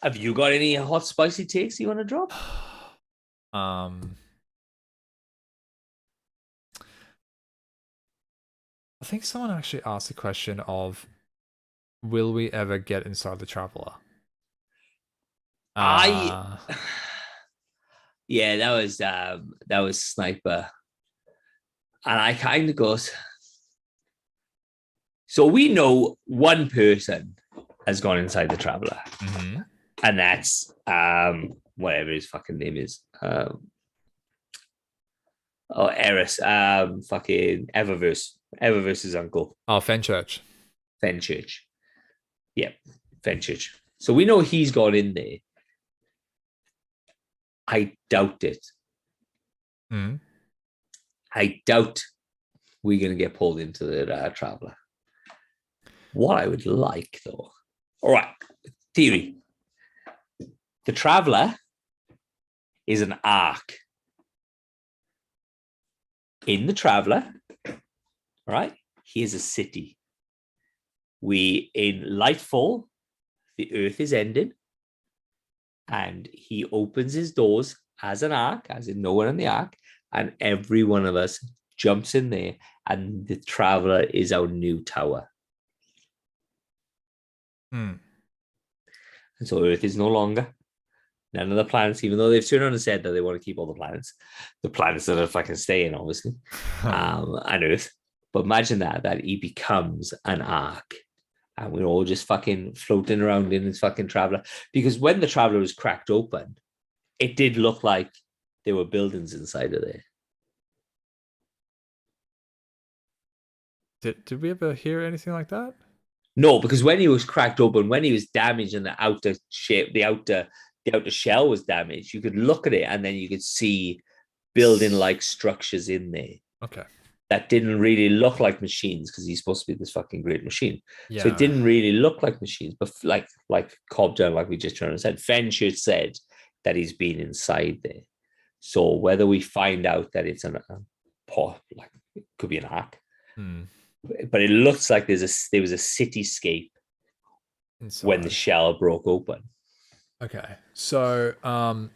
Have you got any hot spicy takes you want to drop? I think someone actually asked the question of, will we ever get inside the Traveler? Yeah, that was Sniper. And I kind of goes, so we know one person has gone inside the Traveler. Mm-hmm. And that's whatever his fucking name is. Eris, fucking Eververse's uncle. Oh, Fenchurch. Fenchurch. Yep, Fenchurch. So we know he's gone in there. I doubt it. Mm-hmm. I doubt we're going to get pulled into the Traveler. What I would like, though. All right, theory. The Traveler is an arc. In the Traveler, right, here's a city. In Lightfall, the Earth is ending, and he opens his doors as an arc, as in no one in the arc, and every one of us jumps in there, and the Traveler is our new tower. Mm. And so Earth is no longer. None of the planets, even though they've turned around and said that they want to keep all the planets that are fucking staying, obviously, and Earth. But imagine that he becomes an arc, and we're all just fucking floating around in his fucking Traveler. Because when the Traveler was cracked open, it did look like there were buildings inside of there. Did we ever hear anything like that? No, because when he was cracked open, when he was damaged and the outer shape, the outer shell was damaged, you could look at it and then you could see building-like structures in there. Okay. that didn't really look like machines because he's supposed to be this fucking great machine. So it Yeah. didn't really look like machines, but like Cobden, like we just turned and said, Fenchurch said that he's been inside there. So whether we find out that it's a pot, like it could be an hack, Hmm. but it looks like there was a cityscape when the Inside. shell broke open. Okay. So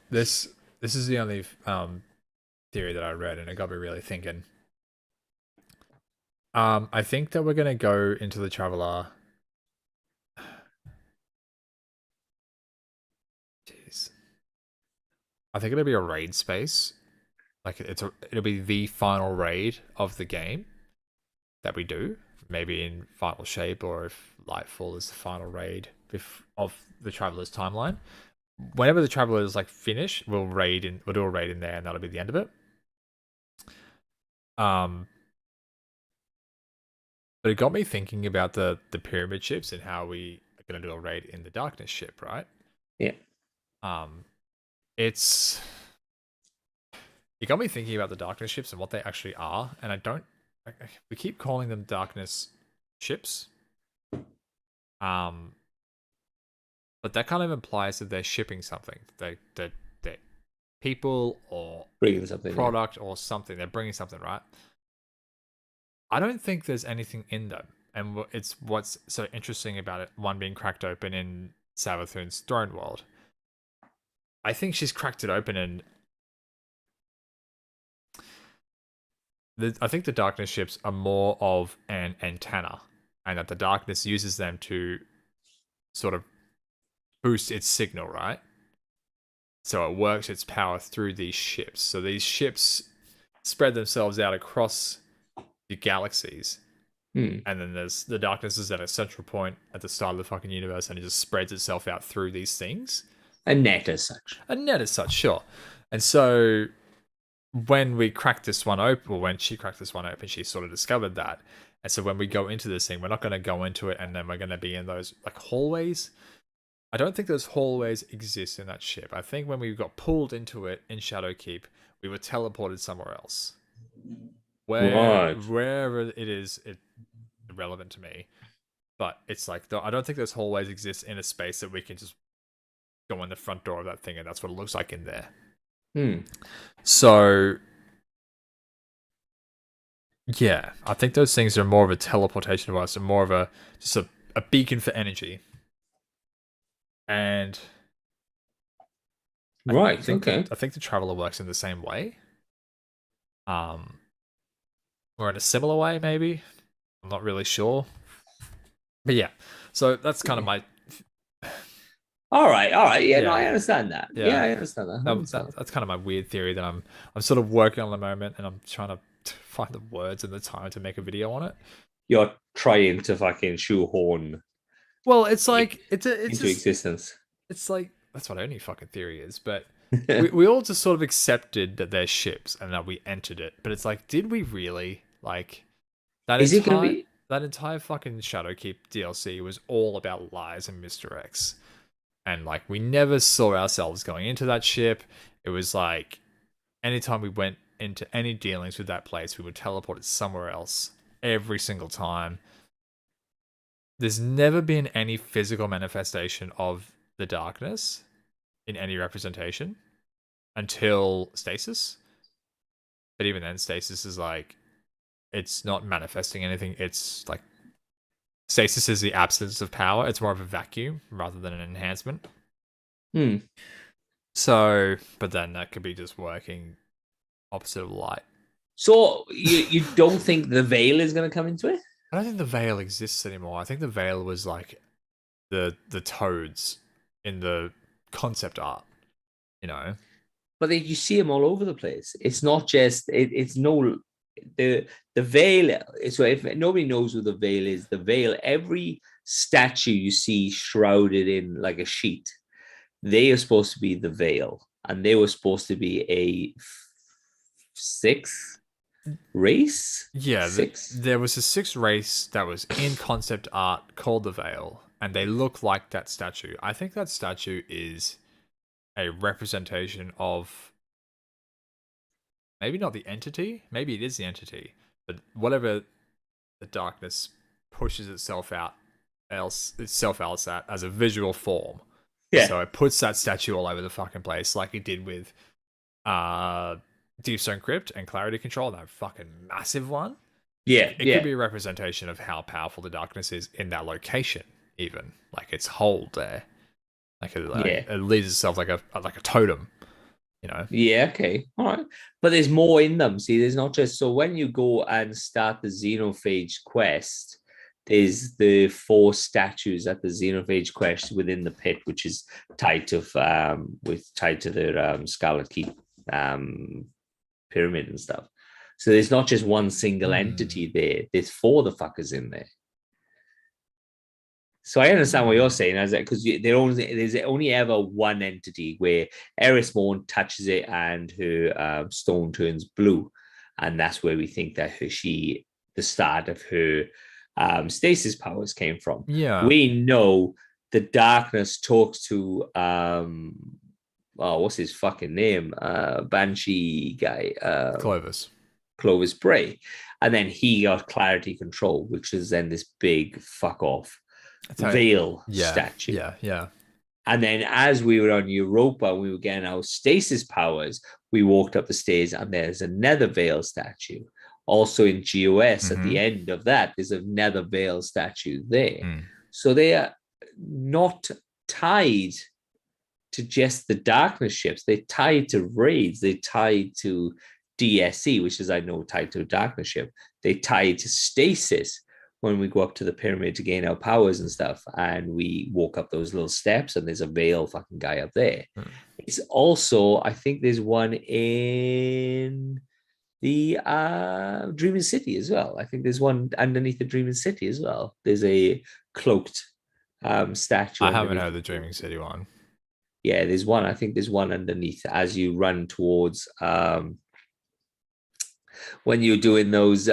this is the only theory that I read, and it got me really thinking. I think that we're gonna go into the Traveler. Jeez. I think it'll be a raid space. Like it'll be the final raid of the game that we do. Maybe in Final Shape, or if Lightfall is the final raid of the Traveler's timeline. Whenever the Traveler is like finished, we'll do a raid in there, and that'll be the end of it. Um, but it got me thinking about the pyramid ships and how we are gonna do a raid in the Darkness ship, right? Yeah. It's it got me thinking about the Darkness ships and what they actually are, and we keep calling them Darkness ships. But that kind of implies that they're shipping something. They people or Bringing something. product or something. They're bringing something, right? I don't think there's anything in them, and it's what's so interesting about it. One being cracked open in Savathun's throne world. I think she's cracked it open, and I think the Darkness ships are more of an antenna, and that the Darkness uses them to sort of boost its signal, right? So it works its power through these ships. So these ships spread themselves out across the galaxies. And then there's the Darkness is at a central point at the start of the fucking universe, and it just spreads itself out through these things. A net as such. A net as such, sure. And so when we cracked this one open, or when she cracked this one open, she sort of discovered that. And so when we go into this thing, we're not going to go into it and then we're going to be in those like hallways. I don't think those hallways exist in that ship. I think when we got pulled into it in Shadowkeep, we were teleported somewhere else. Wherever it is, it's irrelevant to me. But it's like, I don't think those hallways exist in a space that we can just go in the front door of that thing, and that's what it looks like in there. So, yeah, I think those things are more of a teleportation device and more of just a beacon for energy. And right, I think okay. I think the Traveler works in the same way. Or in a similar way, maybe. I'm not really sure. But yeah, so that's kind of my. All right. Yeah, no, I understand that. Yeah. I understand that. That's kind of my weird theory that I'm sort of working on at the moment, and I'm trying to find the words and the time to make a video on it. You're trying to fucking shoehorn. Well, it's like into existence. It's like that's what any fucking theory is, but we all just sort of accepted that they're ships and that we entered it. But it's like, did we really like that? That entire fucking Shadowkeep DLC was all about lies and misdirects. And like we never saw ourselves going into that ship. It was like anytime we went into any dealings with that place, we would teleport it somewhere else every single time. There's never been any physical manifestation of the Darkness in any representation until Stasis. But even then, Stasis is like, it's not manifesting anything. It's like, Stasis is the absence of power. It's more of a vacuum rather than an enhancement. So, but then that could be just working opposite of light. So you don't think the Veil is going to come into it? I don't think the Veil exists anymore. I think the Veil was like the toads in the concept art, you know. But you see them all over the place. It's not just it's no the Veil. So if nobody knows what the Veil is, the Veil, every statue you see shrouded in like a sheet, they are supposed to be the Veil, and they were supposed to be a sixth race. Yeah, there was a sixth race that was in concept art called the Veil, and they look like that statue. I think that statue is a representation of maybe not the entity, maybe it is the entity, but whatever the darkness pushes itself else at as a visual form. Yeah. So it puts that statue all over the fucking place, like it did with Deep Stone Crypt and Clarity Control, that fucking massive one. Yeah. It could Yeah. be a representation of how powerful the darkness is in that location, even like its hold there. Like Yeah. it leads itself like a totem, you know. Yeah, okay. All right. But there's more in them. See, there's not just so when you go and start the Xenophage quest, there's the 4 statues at the Xenophage quest within the pit, which is tied to the Scarlet Keep pyramid and stuff. So there's not just one single entity there. There's 4 the fuckers in there. So I understand what you're saying, as because there's only ever one entity where Eris Morn touches it and her stone turns blue, and that's where we think that the start of her stasis powers came from. Yeah. We know the darkness talks to what's his fucking name? Banshee guy. Clovis Bray. And then he got Clarity Control, which is then this big fuck off Veil statue. Yeah. And then as we were on Europa, we were getting our stasis powers. We walked up the stairs and there's another Veil statue. Also in GOS, at the end of that, there's another Veil statue there. So they are not tied to just the darkness ships. They're tied to raids. They're tied to DSC, which is, I know, tied to a darkness ship. They're tied to stasis when we go up to the pyramid to gain our powers and stuff, and we walk up those little steps and there's a Veil fucking guy up there. It's also, I think there's one in the Dreaming City as well. I think there's one underneath the Dreaming City as well. There's a cloaked statue. I haven't heard the Dreaming City one. Yeah, there's one. I think there's one underneath as you run towards when you're doing those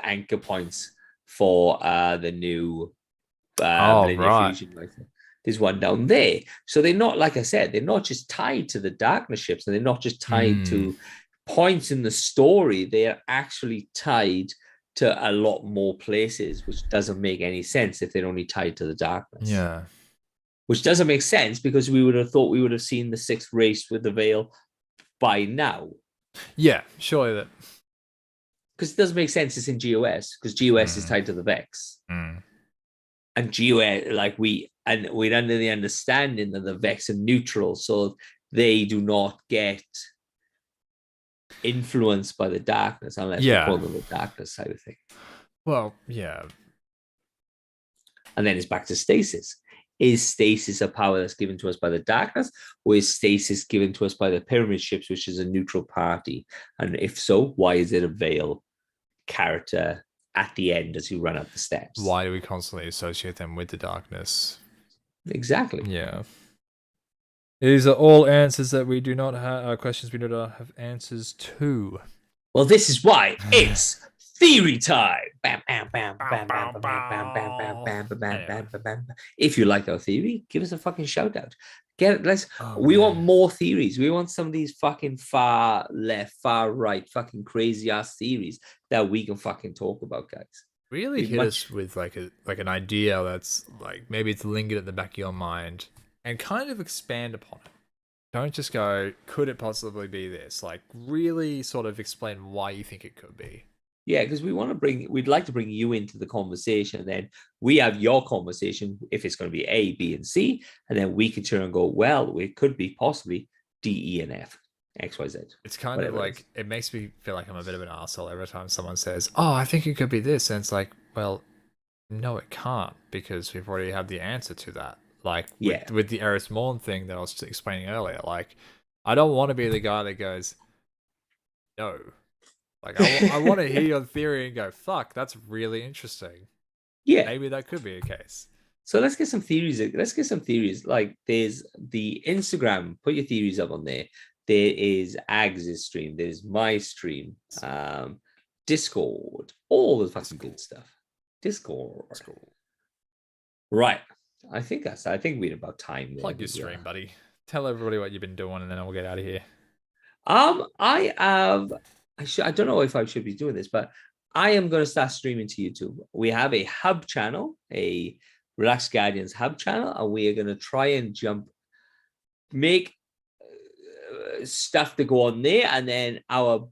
anchor points for the new Fusion. There's one down there. So they're not, like I said, they're not just tied to the darkness ships, and they're not just tied to points in the story. They are actually tied to a lot more places, which doesn't make any sense if they're only tied to the darkness. Yeah. Which doesn't make sense because we would have thought we would have seen the 6th race with the Veil by now. Yeah, surely that. Because it doesn't make sense. It's in GOS because GOS is tied to the Vex, and GOS we're under the understanding that the Vex are neutral, so they do not get influenced by the darkness unless we call them the darkness side of thing. Well, yeah. And then it's back to stasis. Is stasis a power that's given to us by the darkness, or is stasis given to us by the pyramid ships, which is a neutral party? And if so, why is it a Veil character at the end as you run up the steps? Why do we constantly associate them with the darkness? Exactly. Yeah. These are all answers that we do not have, questions we do not have answers to. Well, this is why it's theory time. If you like our theory, give us a fucking shout out. We want more theories. We want some of these fucking far left, far right, fucking crazy ass theories that we can fucking talk about, guys. Really hit us with like an idea that's like maybe it's lingered at the back of your mind, and kind of expand upon it. Don't just go, could it possibly be this? Like, really sort of explain why you think it could be. Yeah, because we'd like to bring you into the conversation, and then we have your conversation if it's going to be A, B, and C, and then we can turn and go, well, it could be possibly D, E, and F, X, Y, Z. It's kind of like, it makes me feel like I'm a bit of an arsehole every time someone says, oh, I think it could be this. And it's like, well, no, it can't, because we've already had the answer to that. Like, with the Eris Morn thing that I was explaining earlier, like, I don't want to be the guy that goes, no. Like, I want to hear your theory and go, fuck, that's really interesting. Yeah. Maybe that could be a case. So let's get some theories. Like, there's the Instagram, put your theories up on there. There is Ags' stream. There's my stream. Discord. All the fucking good stuff. Discord. Right. I think we're about time. Plug your stream, buddy. Tell everybody what you've been doing, and then we'll get out of here. I have I don't know if I should be doing this, but I am going to start streaming to YouTube. We have a hub channel, a Relaxed Guardians hub channel, and we are going to try and make stuff to go on there, and then our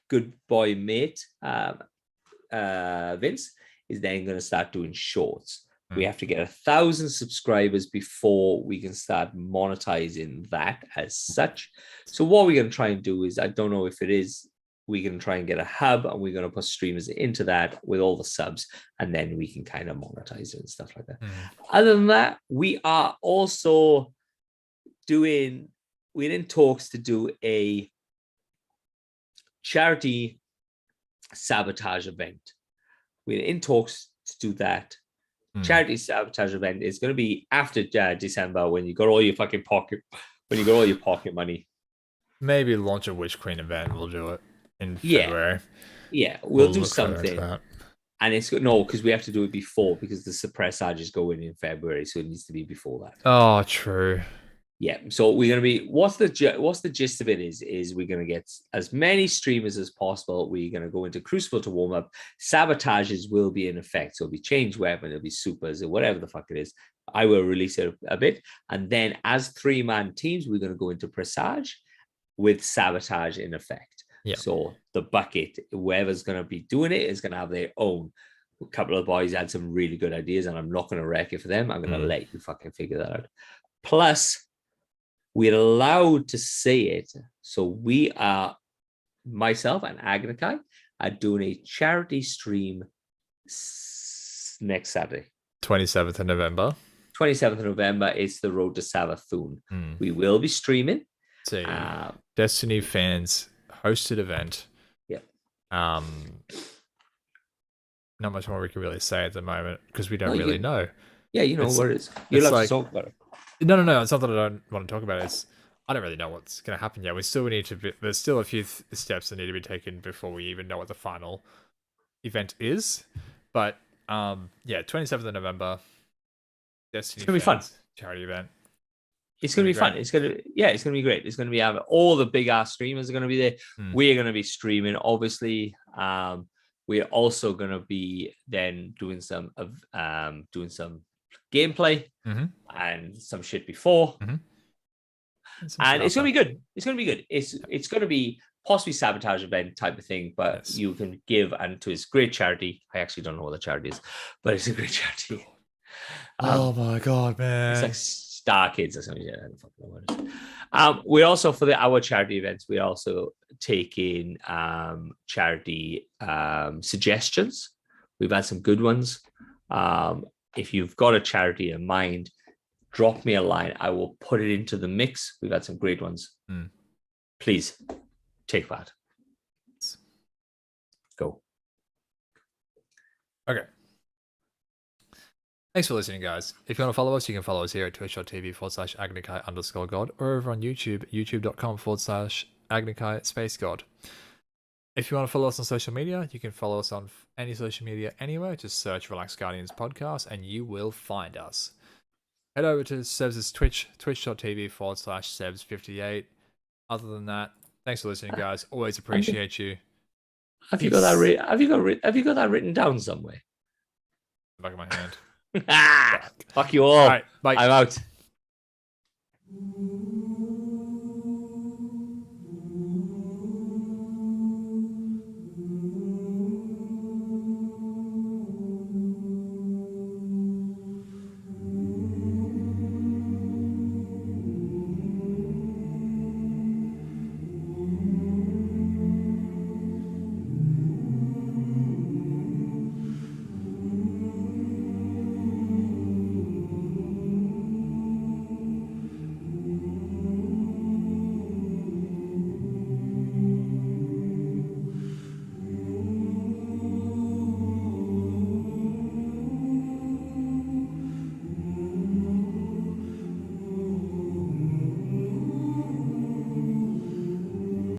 good boy mate Vince is then going to start doing shorts. We have to get 1,000 subscribers before we can start monetizing that as such. So what we're going to try and do is, I don't know if it is, we're going to try and get a hub, and we're going to put streamers into that with all the subs, and then we can kind of monetize it and stuff like that. Other than that, we are also we're in talks to do a charity sabotage event. We're in talks to do that. Charity sabotage event is going to be after December, when you got all your fucking pocket money. Maybe launch a Witch Queen event. We'll do it in February. Yeah, we'll do something. And it's no, because we have to do it before, because the suppress charges go in February, so it needs to be before that. Oh, true. Yeah, so we're gonna be. What's the gist of it is we're gonna get as many streamers as possible. We're gonna go into Crucible to warm up. Sabotages will be in effect, so it'll be change weapon, it'll be supers or whatever the fuck it is. I will release it a bit, and then as 3-man teams, we're gonna go into Presage with sabotage in effect. Yeah. So the bucket, whoever's gonna be doing it is gonna have their own. A couple of boys had some really good ideas, and I'm not gonna wreck it for them. I'm gonna let you fucking figure that out. Plus, we're allowed to say it. So we are, myself and Agnikai, are doing a charity stream next Saturday. 27th of November. 27th of November is the Road to Savathun. We will be streaming. It's a Destiny fans hosted event. Yeah. Not much more we can really say at the moment, because we don't really know. Yeah, you know what it is. You'd love to talk about it. No. It's not that I don't want to talk about it. I don't really know what's going to happen yet. We still need to. There's still a few steps that need to be taken before we even know what the final event is. But 27th of November, Destiny. It's gonna be fun. Charity event. It's gonna be fun. It's gonna be great. It's gonna be all the big ass streamers are gonna be there. We're gonna be streaming, obviously. We're also gonna be then doing some gameplay and some shit before, and it's gonna be good. It's gonna be good. It's gonna be possibly sabotage event type of thing, but you can give, and to his great charity. I actually don't know what the charity is, but it's a great charity. Oh my god, man! It's like Star Kids or something. Yeah, I don't fucking know what it is. We're also, for our charity events, we're also taking charity suggestions. We've had some good ones. If you've got a charity in mind, drop me a line. I will put it into the mix. We've had some great ones. Please take part. Go. Okay. Thanks for listening, guys. If you want to follow us, you can follow us here at twitch.tv/Agnikai_God, or over on YouTube, youtube.com/Agnikai_God. If you want to follow us on social media, you can follow us on any social media anywhere. Just search Relaxed Guardians Podcast and you will find us. Head over to Sebs' Twitch, twitch.tv/Sebs58. Other than that, thanks for listening, guys. Always appreciate you. Have you got that written down somewhere? Back of my hand. Fuck you all. All right, bye. I'm out.